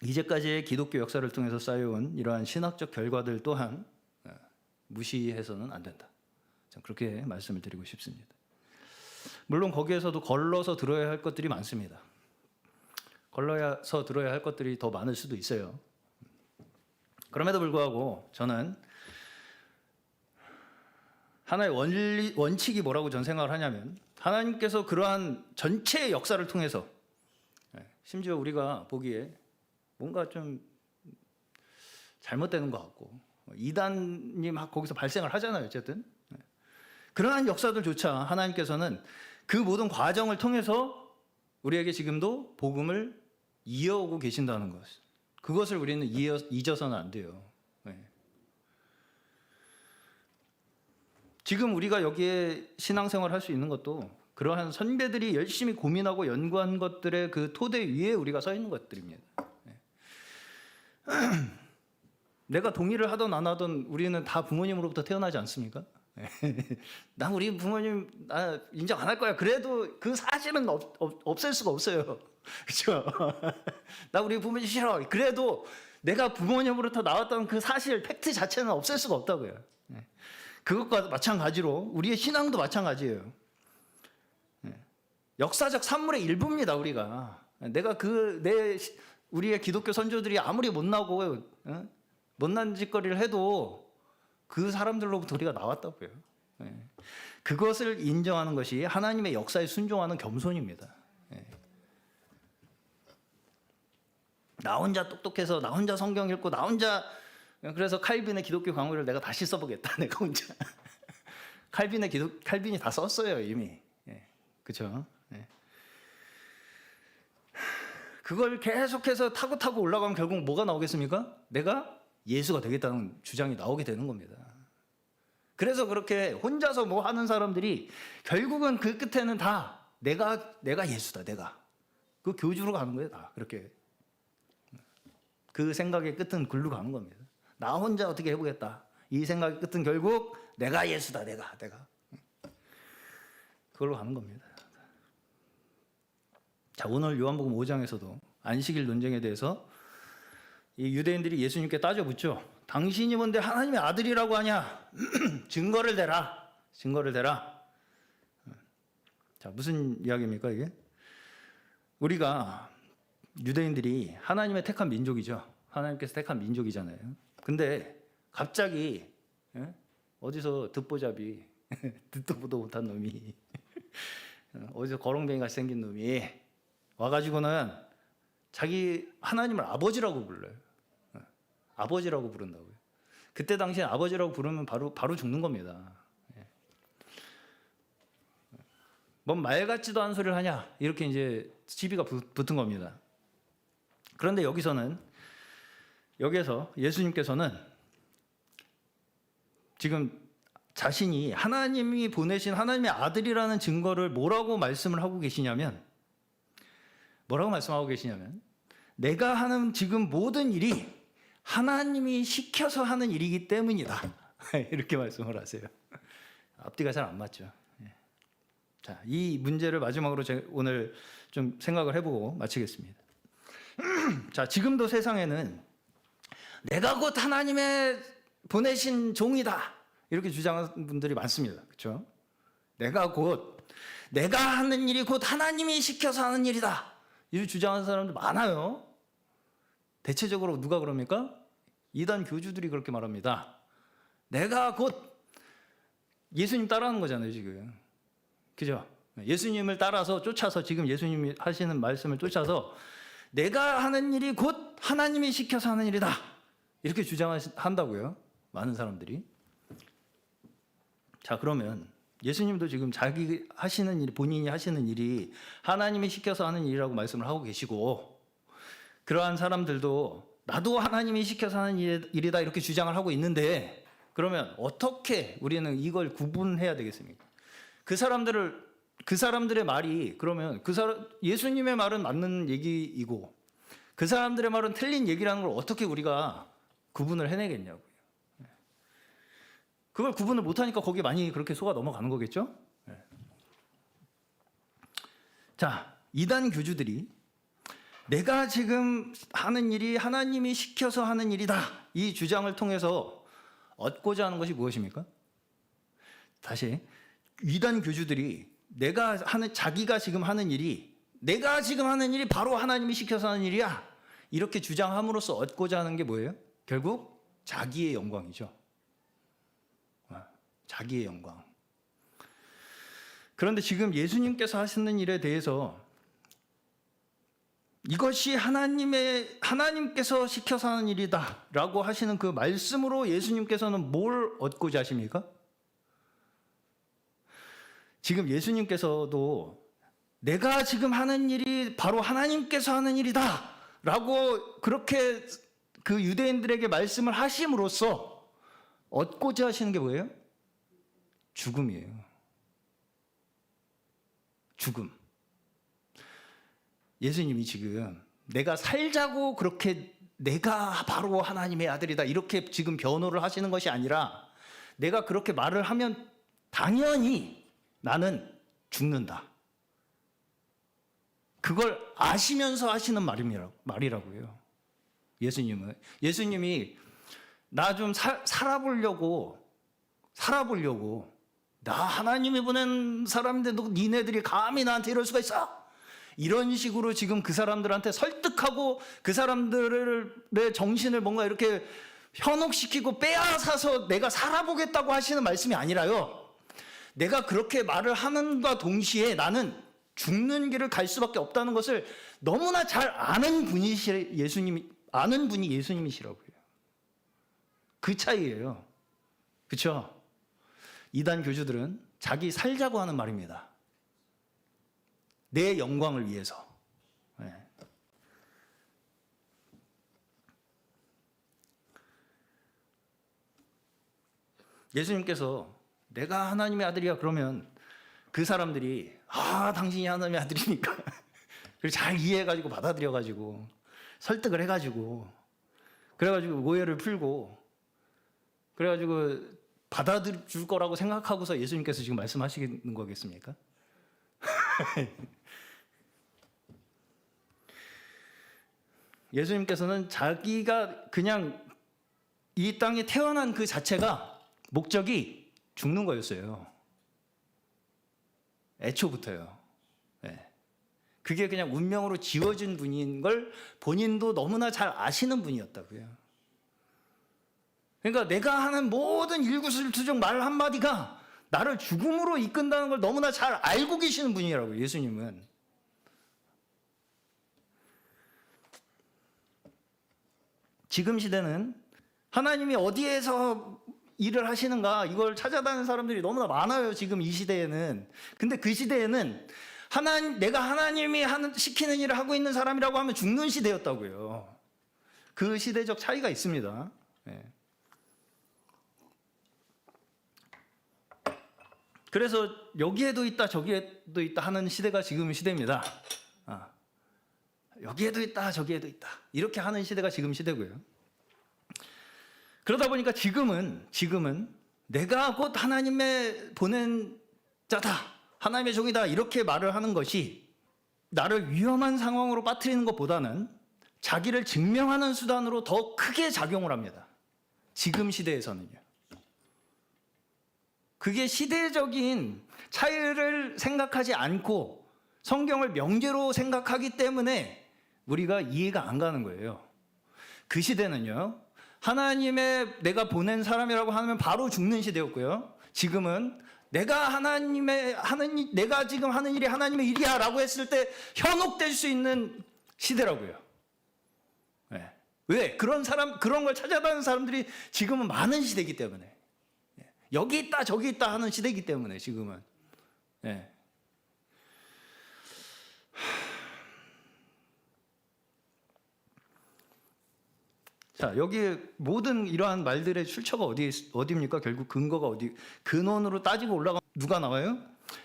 이제까지의 기독교 역사를 통해서 쌓여온 이러한 신학적 결과들 또한 무시해서는 안 된다. 전 그렇게 말씀을 드리고 싶습니다. 물론 거기에서도 걸러서 들어야 할 것들이 많습니다. 걸러서 들어야 할 것들이 더 많을 수도 있어요. 그럼에도 불구하고 저는 하나의 원칙이 뭐라고 전 생각을 하냐면, 하나님께서 그러한 전체의 역사를 통해서, 심지어 우리가 보기에 뭔가 좀 잘못되는 것 같고 이단이 막 거기서 발생을 하잖아요. 어쨌든 그러한 역사들조차 하나님께서는 그 모든 과정을 통해서 우리에게 지금도 복음을 이어오고 계신다는 것, 그것을 우리는 잊어서는 안 돼요. 지금 우리가 여기에 신앙생활을 할 수 있는 것도 그러한 선배들이 열심히 고민하고 연구한 것들의 그 토대 위에 우리가 서 있는 것들입니다. 내가 동의를 하든 안 하든 우리는 다 부모님으로부터 태어나지 않습니까? 난 우리 부모님 나 인정 안 할 거야. 그래도 그 사실은 없앨 수가 없어요. 그렇죠? 나 우리 부모님 싫어. 그래도 내가 부모님으로부터 나왔던 그 사실, 팩트 자체는 없앨 수가 없다고요. 그것과 마찬가지로 우리의 신앙도 마찬가지예요. 역사적 산물의 일부입니다. 우리가 우리의 기독교 선조들이 아무리 못나고 못난 짓거리를 해도 그 사람들로부터 우리가 나왔다고요. 그것을 인정하는 것이 하나님의 역사에 순종하는 겸손입니다. 나 혼자 똑똑해서, 나 혼자 성경 읽고, 나 혼자 그래서 칼빈의 기독교 강의를 내가 다시 써보겠다. 내가 혼자. 칼빈이 다 썼어요 이미. 그렇죠? 그걸 계속해서 타고 올라가면 결국 뭐가 나오겠습니까? 내가 예수가 되겠다는 주장이 나오게 되는 겁니다. 그래서 그렇게 혼자서 뭐 하는 사람들이 결국은 그 끝에는 다 내가 예수다, 내가. 그 교주로 가는 거예요, 다. 그렇게. 그 생각의 끝은 글로 가는 겁니다. 나 혼자 어떻게 해보겠다. 이 생각의 끝은 결국 내가 예수다, 내가. 그걸로 가는 겁니다. 자, 오늘 요한복음 5장에서도 안식일 논쟁에 대해서 이 유대인들이 예수님께 따져 묻죠. 당신이 뭔데 하나님의 아들이라고 하냐? 증거를 대라. 자, 무슨 이야기입니까 이게? 우리가 유대인들이 하나님의 택한 민족이죠. 하나님께서 택한 민족이잖아요. 근데 갑자기 어디서 듣보잡이 듣도 보도 못한 놈이 어디서 거렁뱅이 같이 생긴 놈이 와가지고는 자기 하나님을 아버지라고 불러요. 아버지라고 부른다고요. 그때 당시에 아버지라고 부르면 바로 죽는 겁니다. 뭔 말 같지도 않은 소리를 하냐 이렇게 이제 시비가 붙은 겁니다. 그런데 여기에서 예수님께서는 지금 자신이 하나님이 보내신 하나님의 아들이라는 증거를 뭐라고 말씀하고 계시냐면 내가 하는 지금 모든 일이 하나님이 시켜서 하는 일이기 때문이다. 이렇게 말씀을 하세요. 앞뒤가 잘 안 맞죠. 자, 이 문제를 마지막으로 제가 오늘 좀 생각을 해보고 마치겠습니다. 자, 지금도 세상에는 내가 곧 하나님의 보내신 종이다 이렇게 주장하는 분들이 많습니다. 그렇죠? 내가 하는 일이 곧 하나님이 시켜서 하는 일이다 이렇게 주장하는 사람들 많아요. 대체적으로 누가 그럽니까? 이단 교주들이 그렇게 말합니다. 내가 곧 예수님 따라하는 거잖아요 지금. 그죠? 예수님을 따라서 쫓아서 지금 예수님이 하시는 말씀을 쫓아서 내가 하는 일이 곧 하나님이 시켜서 하는 일이다 이렇게 주장한다고요 많은 사람들이. 자, 그러면 예수님도 지금 자기 하시는 일, 본인이 하시는 일이 하나님이 시켜서 하는 일이라고 말씀을 하고 계시고, 그러한 사람들도 나도 하나님이 시켜서 하는 일이다 이렇게 주장을 하고 있는데, 그러면 어떻게 우리는 이걸 구분해야 되겠습니까? 그 사람들의 말이 그러면 예수님의 말은 맞는 얘기이고 그 사람들의 말은 틀린 얘기라는 걸 어떻게 우리가 구분을 해내겠냐고요. 그걸 구분을 못하니까 거기에 많이 그렇게 속아 넘어가는 거겠죠. 자, 이단 교주들이 내가 지금 하는 일이 하나님이 시켜서 하는 일이다 이 주장을 통해서 얻고자 하는 것이 무엇입니까? 다시, 이단 교주들이 자기가 지금 하는 일이 바로 하나님이 시켜서 하는 일이야 이렇게 주장함으로써 얻고자 하는 게 뭐예요? 결국 자기의 영광이죠. 자기의 영광. 그런데 지금 예수님께서 하시는 일에 대해서 이것이 하나님께서 시켜서 하는 일이다 라고 하시는 그 말씀으로 예수님께서는 뭘 얻고자 하십니까? 지금 예수님께서도 내가 지금 하는 일이 바로 하나님께서 하는 일이다 라고 그렇게 그 유대인들에게 말씀을 하심으로써 얻고자 하시는 게 뭐예요? 죽음이에요. 죽음. 예수님이 지금 내가 살자고 그렇게 내가 바로 하나님의 아들이다 이렇게 지금 변호를 하시는 것이 아니라 내가 그렇게 말을 하면 당연히 나는 죽는다. 그걸 아시면서 하시는 말이라고요. 예수님이 나 좀 살아보려고 나 하나님이 보낸 사람인데 니네들이 감히 나한테 이럴 수가 있어? 이런 식으로 지금 그 사람들한테 설득하고 그 사람들의 정신을 뭔가 이렇게 현혹시키고 빼앗아서 내가 살아보겠다고 하시는 말씀이 아니라요. 내가 그렇게 말을 하는과 동시에 나는 죽는 길을 갈 수밖에 없다는 것을 너무나 잘 아는 분이 예수님이시라고요. 그 차이예요. 그렇죠? 이단 교주들은 자기 살자고 하는 말입니다. 내 영광을 위해서. 예수님께서 내가 하나님의 아들이야 그러면 그 사람들이 당신이 하나님의 아들이니까 그걸 잘 이해해가지고 받아들여가지고 설득을 해가지고 그래가지고 오해를 풀고 그래가지고 받아줄 거라고 생각하고서 예수님께서 지금 말씀하시는 거겠습니까? 예수님께서는 자기가 그냥 이 땅에 태어난 그 자체가 목적이 죽는 거였어요. 애초부터요. 그게 그냥 운명으로 지어진 분인 걸 본인도 너무나 잘 아시는 분이었다고요. 그러니까 내가 하는 모든 일구슬투정 말 한마디가 나를 죽음으로 이끈다는 걸 너무나 잘 알고 계시는 분이라고요, 예수님은. 지금 시대는 하나님이 어디에서 일을 하시는가 이걸 찾아다니는 사람들이 너무나 많아요, 지금 이 시대에는. 근데 그 시대에는 내가 하나님이 시키는 일을 하고 있는 사람이라고 하면 죽는 시대였다고요. 그 시대적 차이가 있습니다. 네. 그래서 여기에도 있다 저기에도 있다 하는 시대가 지금 시대입니다. 여기에도 있다 저기에도 있다 이렇게 하는 시대가 지금 시대고요. 그러다 보니까 지금은 내가 곧 하나님의 보낸 자다, 하나님의 종이다 이렇게 말을 하는 것이 나를 위험한 상황으로 빠뜨리는 것보다는 자기를 증명하는 수단으로 더 크게 작용을 합니다. 지금 시대에서는요. 그게 시대적인 차이를 생각하지 않고 성경을 명제로 생각하기 때문에 우리가 이해가 안 가는 거예요. 그 시대는요, 하나님의 내가 보낸 사람이라고 하면 바로 죽는 시대였고요. 지금은 내가 지금 하는 일이 하나님의 일이야 라고 했을 때 현혹될 수 있는 시대라고요. 네. 왜? 그런 걸 찾아다니는 사람들이 지금은 많은 시대이기 때문에. 여기 있다 저기 있다 하는 시대이기 때문에 지금은. 네. 자, 여기 모든 이러한 말들의 출처가 어디입니까? 결국 근거가 어디? 근원으로 따지고 올라가 누가 나와요?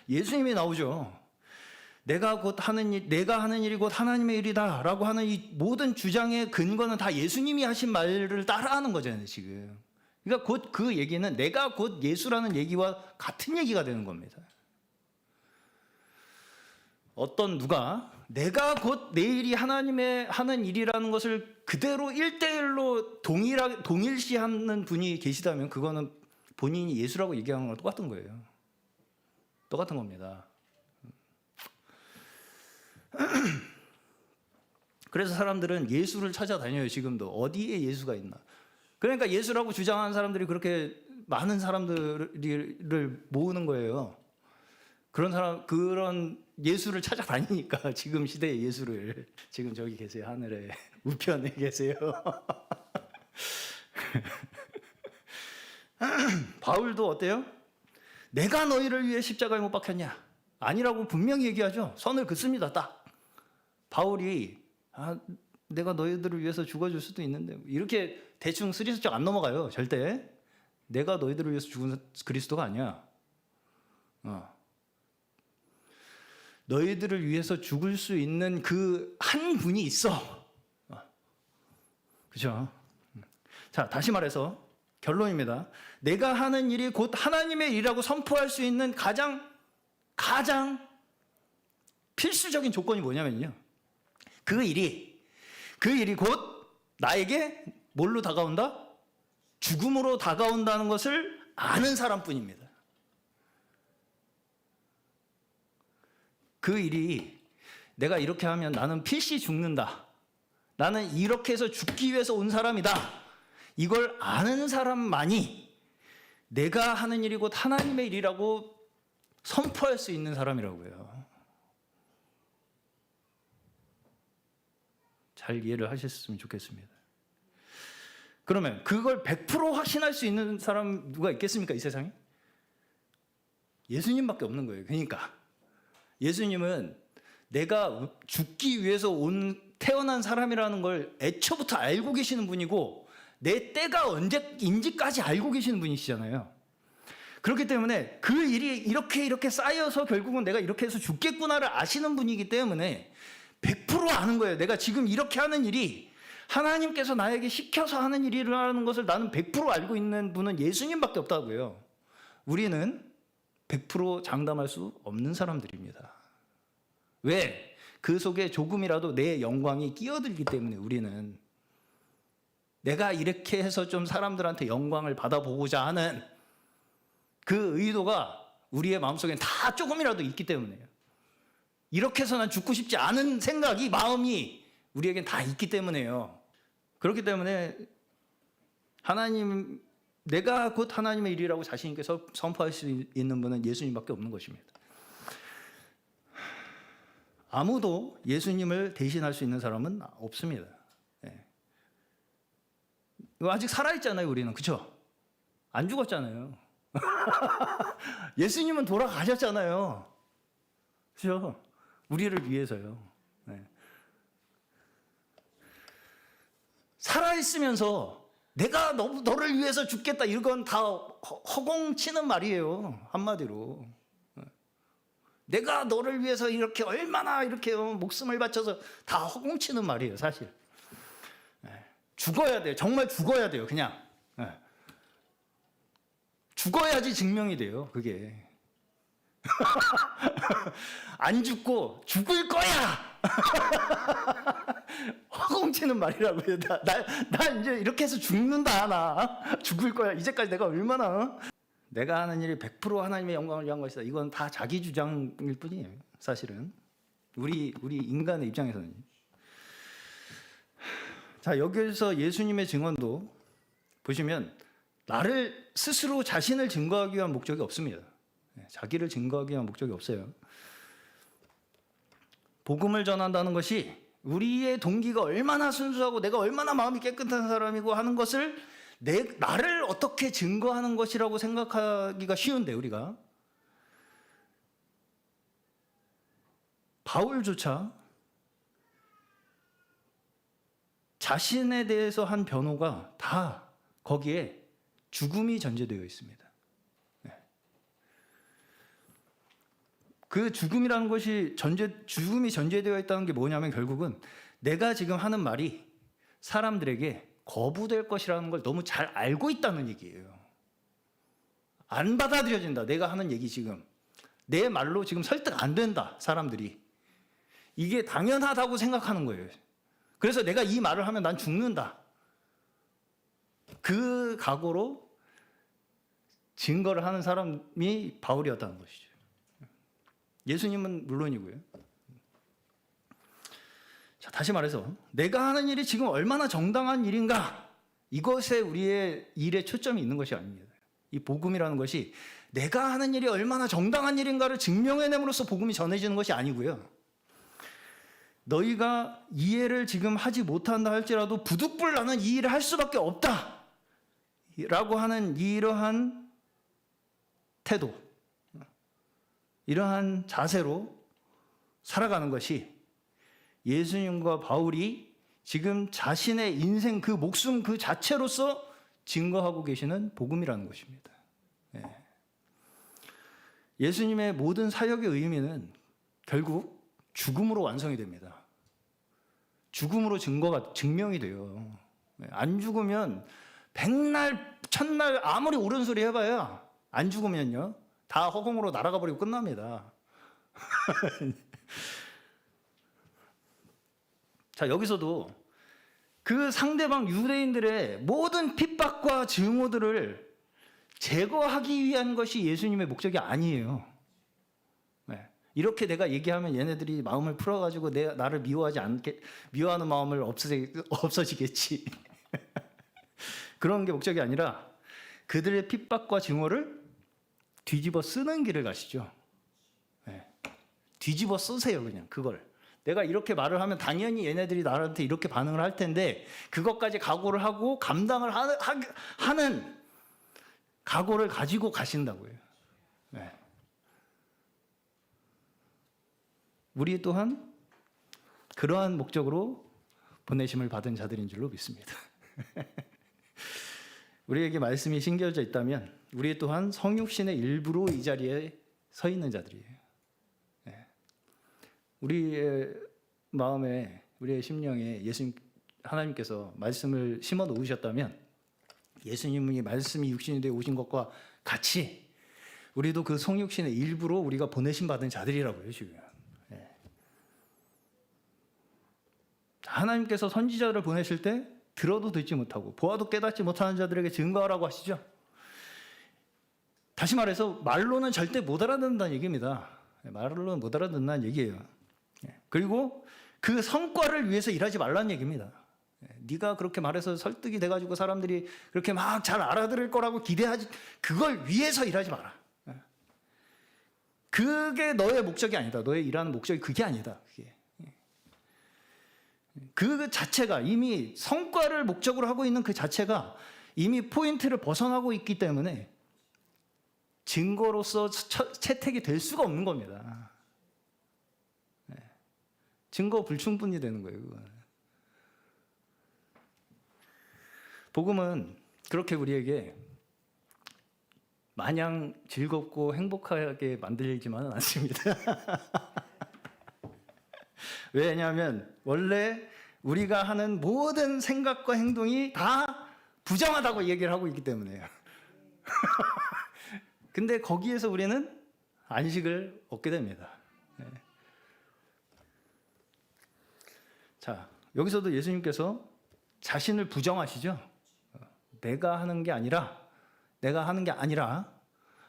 예수님이 나오죠. 내가 하는 일이 곧 하나님의 일이다라고 하는 이 모든 주장의 근거는 다 예수님이 하신 말을 따라하는 거잖아요, 지금. 그러니까 곧 그 얘기는 내가 곧 예수라는 얘기와 같은 얘기가 되는 겁니다. 어떤 누가 내가 곧 내 일이 하나님의 하는 일이라는 것을 그대로 1대1로 동일시하는 분이 계시다면 그거는 본인이 예수라고 얘기하는 거랑 똑같은 거예요. 똑같은 겁니다. 그래서 사람들은 예수를 찾아다녀요, 지금도. 어디에 예수가 있나. 그러니까 예수라고 주장하는 사람들이 그렇게 많은 사람들을 모으는 거예요. 그런 예수를 찾아다니니까 지금 시대의 예수를. 지금 저기 계세요, 하늘에 우편에 계세요. 바울도 어때요? 내가 너희를 위해 십자가에 못 박혔냐? 아니라고 분명히 얘기하죠. 선을 긋습니다, 딱. 바울이 내가 너희들을 위해서 죽어줄 수도 있는데 이렇게 대충 스리슬쩍 안 넘어가요, 절대. 내가 너희들을 위해서 죽은 그리스도가 아니야. 너희들을 위해서 죽을 수 있는 그 한 분이 있어. 그죠? 자, 다시 말해서 결론입니다. 내가 하는 일이 곧 하나님의 일이라고 선포할 수 있는 가장 필수적인 조건이 뭐냐면요. 그 일이 곧 나에게 뭘로 다가온다? 죽음으로 다가온다는 것을 아는 사람뿐입니다. 그 일이 내가 이렇게 하면 나는 필시 죽는다. 나는 이렇게 해서 죽기 위해서 온 사람이다. 이걸 아는 사람만이 내가 하는 일이 곧 하나님의 일이라고 선포할 수 있는 사람이라고요. 잘 이해를 하셨으면 좋겠습니다. 그러면 그걸 100% 확신할 수 있는 사람 누가 있겠습니까, 이 세상에? 예수님밖에 없는 거예요. 그러니까 예수님은 내가 죽기 위해서 태어난 사람이라는 걸 애초부터 알고 계시는 분이고 내 때가 언제인지까지 알고 계시는 분이시잖아요. 그렇기 때문에 그 일이 이렇게 쌓여서 결국은 내가 이렇게 해서 죽겠구나를 아시는 분이기 때문에 100% 아는 거예요. 내가 지금 이렇게 하는 일이 하나님께서 나에게 시켜서 하는 일이라는 것을 나는 100% 알고 있는 분은 예수님밖에 없다고요. 우리는 100% 장담할 수 없는 사람들입니다. 왜? 그 속에 조금이라도 내 영광이 끼어들기 때문에 우리는 내가 이렇게 해서 좀 사람들한테 영광을 받아보고자 하는 그 의도가 우리의 마음속에 다 조금이라도 있기 때문에요. 이렇게 해서 난 죽고 싶지 않은 생각이, 마음이 우리에겐 다 있기 때문에요. 그렇기 때문에 하나님, 내가 곧 하나님의 일이라고 자신 있게 선포할 수 있는 분은 예수님밖에 없는 것입니다. 아무도 예수님을 대신할 수 있는 사람은 없습니다. 예. 아직 살아있잖아요, 우리는. 그렇죠? 안 죽었잖아요. 예수님은 돌아가셨잖아요. 그렇죠? 우리를 위해서요. 네. 살아있으면서 내가 너를 위해서 죽겠다, 이건 다 허공치는 말이에요. 한마디로. 내가 너를 위해서 이렇게 얼마나 이렇게 목숨을 바쳐서 다 허공치는 말이에요, 사실. 죽어야 돼요. 정말 죽어야 돼요, 그냥. 죽어야지 증명이 돼요, 그게. 안 죽고 죽을 거야! 허공치는 말이라고요. 나 이제 이렇게 해서 죽는다, 나. 죽을 거야. 이제까지 내가 얼마나. 내가 하는 일이 100% 하나님의 영광을 위한 것이다. 이건 다 자기 주장일 뿐이에요, 사실은. 우리 인간의 입장에서는. 자, 여기서 예수님의 증언도 보시면 나를 스스로 자신을 증거하기 위한 목적이 없습니다. 자기를 증거하기 위한 목적이 없어요. 복음을 전한다는 것이 우리의 동기가 얼마나 순수하고 내가 얼마나 마음이 깨끗한 사람이고 하는 것을 나를 어떻게 증거하는 것이라고 생각하기가 쉬운데, 우리가. 바울조차 자신에 대해서 한 변호가 다 거기에 죽음이 전제되어 있습니다. 그 죽음이라는 것이 죽음이 전제되어 있다는 게 뭐냐면, 결국은 내가 지금 하는 말이 사람들에게 거부될 것이라는 걸 너무 잘 알고 있다는 얘기예요. 안 받아들여진다, 내가 하는 얘기 지금. 내 말로 지금 설득 안 된다, 사람들이. 이게 당연하다고 생각하는 거예요. 그래서 내가 이 말을 하면 난 죽는다. 그 각오로 증거를 하는 사람이 바울이었다는 것이죠. 예수님은 물론이고요. 자, 다시 말해서 내가 하는 일이 지금 얼마나 정당한 일인가, 이것에 우리의 일에 초점이 있는 것이 아닙니다. 이 복음이라는 것이 내가 하는 일이 얼마나 정당한 일인가를 증명해냄으로써 복음이 전해지는 것이 아니고요. 너희가 이해를 지금 하지 못한다 할지라도 부득불 나는 이 일을 할 수밖에 없다 라고 하는 이러한 태도, 이러한 자세로 살아가는 것이 예수님과 바울이 지금 자신의 인생, 그 목숨 그 자체로서 증거하고 계시는 복음이라는 것입니다. 예수님의 모든 사역의 의미는 결국 죽음으로 완성이 됩니다. 죽음으로 증명이 돼요. 안 죽으면 백날 천날 아무리 옳은 소리 해봐야 안 죽으면요, 다 허공으로 날아가 버리고 끝납니다. 자, 여기서도 그 상대방 유대인들의 모든 핍박과 증오들을 제거하기 위한 것이 예수님의 목적이 아니에요. 이렇게 내가 얘기하면 얘네들이 마음을 풀어가지고 나를 미워하는 마음을 없어지겠지. 그런 게 목적이 아니라 그들의 핍박과 증오를 뒤집어 쓰는 길을 가시죠. 뒤집어 쓰세요, 그냥 그걸. 내가 이렇게 말을 하면 당연히 얘네들이 나한테 이렇게 반응을 할 텐데, 그것까지 각오를 하고 감당을 하는 각오를 가지고 가신다고요. 우리 또한 그러한 목적으로 보내심을 받은 자들인 줄로 믿습니다. 우리에게 말씀이 심겨져 있다면 우리 또한 성육신의 일부로 이 자리에 서 있는 자들이에요. 우리의 마음에, 우리의 심령에 하나님께서 말씀을 심어 놓으셨다면, 예수님이 말씀이 육신이 되어 오신 것과 같이 우리도 그 성육신의 일부로 우리가 보내심 받은 자들이라고요, 지금. 하나님께서 선지자들을 보내실 때 들어도 듣지 못하고 보아도 깨닫지 못하는 자들에게 증거하라고 하시죠. 다시 말해서 말로는 절대 못 알아듣는다는 얘기입니다. 말로는 못 알아듣는다는 얘기예요. 그리고 그 성과를 위해서 일하지 말라는 얘기입니다. 네가 그렇게 말해서 설득이 돼가지고 사람들이 그렇게 막 잘 알아들을 거라고 기대하지, 그걸 위해서 일하지 마라. 그게 너의 목적이 아니다. 너의 일하는 목적이 그게 아니다. 그게. 그 자체가 이미 성과를 목적으로 하고 있는 그 자체가 이미 포인트를 벗어나고 있기 때문에 증거로서 채택이 될 수가 없는 겁니다. 증거 불충분이 되는 거예요. 그건. 복음은 그렇게 우리에게 마냥 즐겁고 행복하게 만들지만은 않습니다. 왜냐하면 원래 우리가 하는 모든 생각과 행동이 다 부정하다고 얘기를 하고 있기 때문에요. 근데 거기에서 우리는 안식을 얻게 됩니다. 자, 여기서도 예수님께서 자신을 부정하시죠. 내가 하는 게 아니라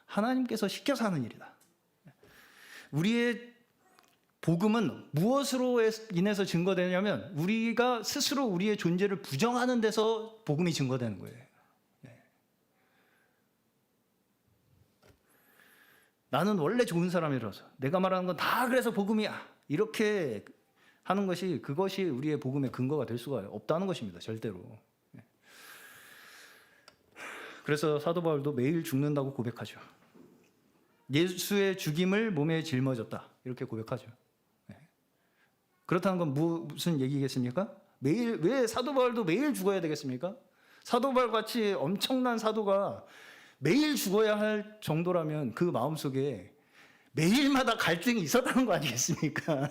하나님께서 시켜서 하는 일이다. 우리의 복음은 무엇으로 인해서 증거되냐면 우리가 스스로 우리의 존재를 부정하는 데서 복음이 증거되는 거예요. 나는 원래 좋은 사람이라서 내가 말하는 건 다 그래서 복음이야. 이렇게 하는 것이, 그것이 우리의 복음의 근거가 될 수가 없다는 것입니다. 절대로. 그래서 사도 바울도 매일 죽는다고 고백하죠. 예수의 죽임을 몸에 짊어졌다. 이렇게 고백하죠. 그렇다는 건 무슨 얘기겠습니까? 매일, 왜 사도 바울도 매일 죽어야 되겠습니까? 사도 바울 같이 엄청난 사도가 매일 죽어야 할 정도라면 그 마음속에 매일마다 갈등이 있었다는 거 아니겠습니까?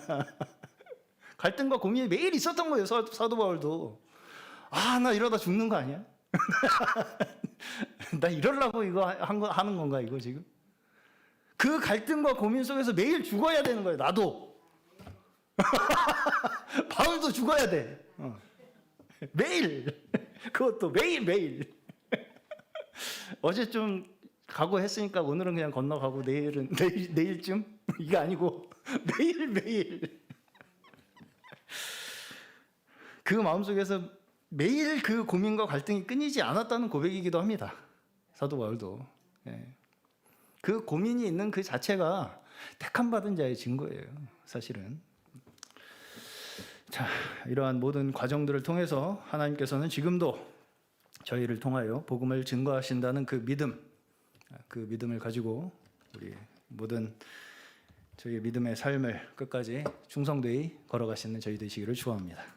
갈등과 고민이 매일 있었던 거예요. 사도 바울도. 나 이러다 죽는 거 아니야? 나 이러려고 이거 하는 건가 이거 지금? 그 갈등과 고민 속에서 매일 죽어야 되는 거예요. 나도. 바울도 죽어야 돼. 매일. 그것도 매일. 어제 좀 각오했으니까 오늘은 그냥 건너가고 내일쯤 이게 아니고 매일. 그 마음속에서 매일 그 고민과 갈등이 끊이지 않았다는 고백이기도 합니다. 사도 바울도. 그 고민이 있는 그 자체가 택함 받은 자의 증거예요. 사실은. 자, 이러한 모든 과정들을 통해서 하나님께서는 지금도 저희를 통하여 복음을 증거하신다는 그 믿음을 가지고 우리 모든 저희의 믿음의 삶을 끝까지 충성되이 걸어가시는 저희 되시기를 축원합니다.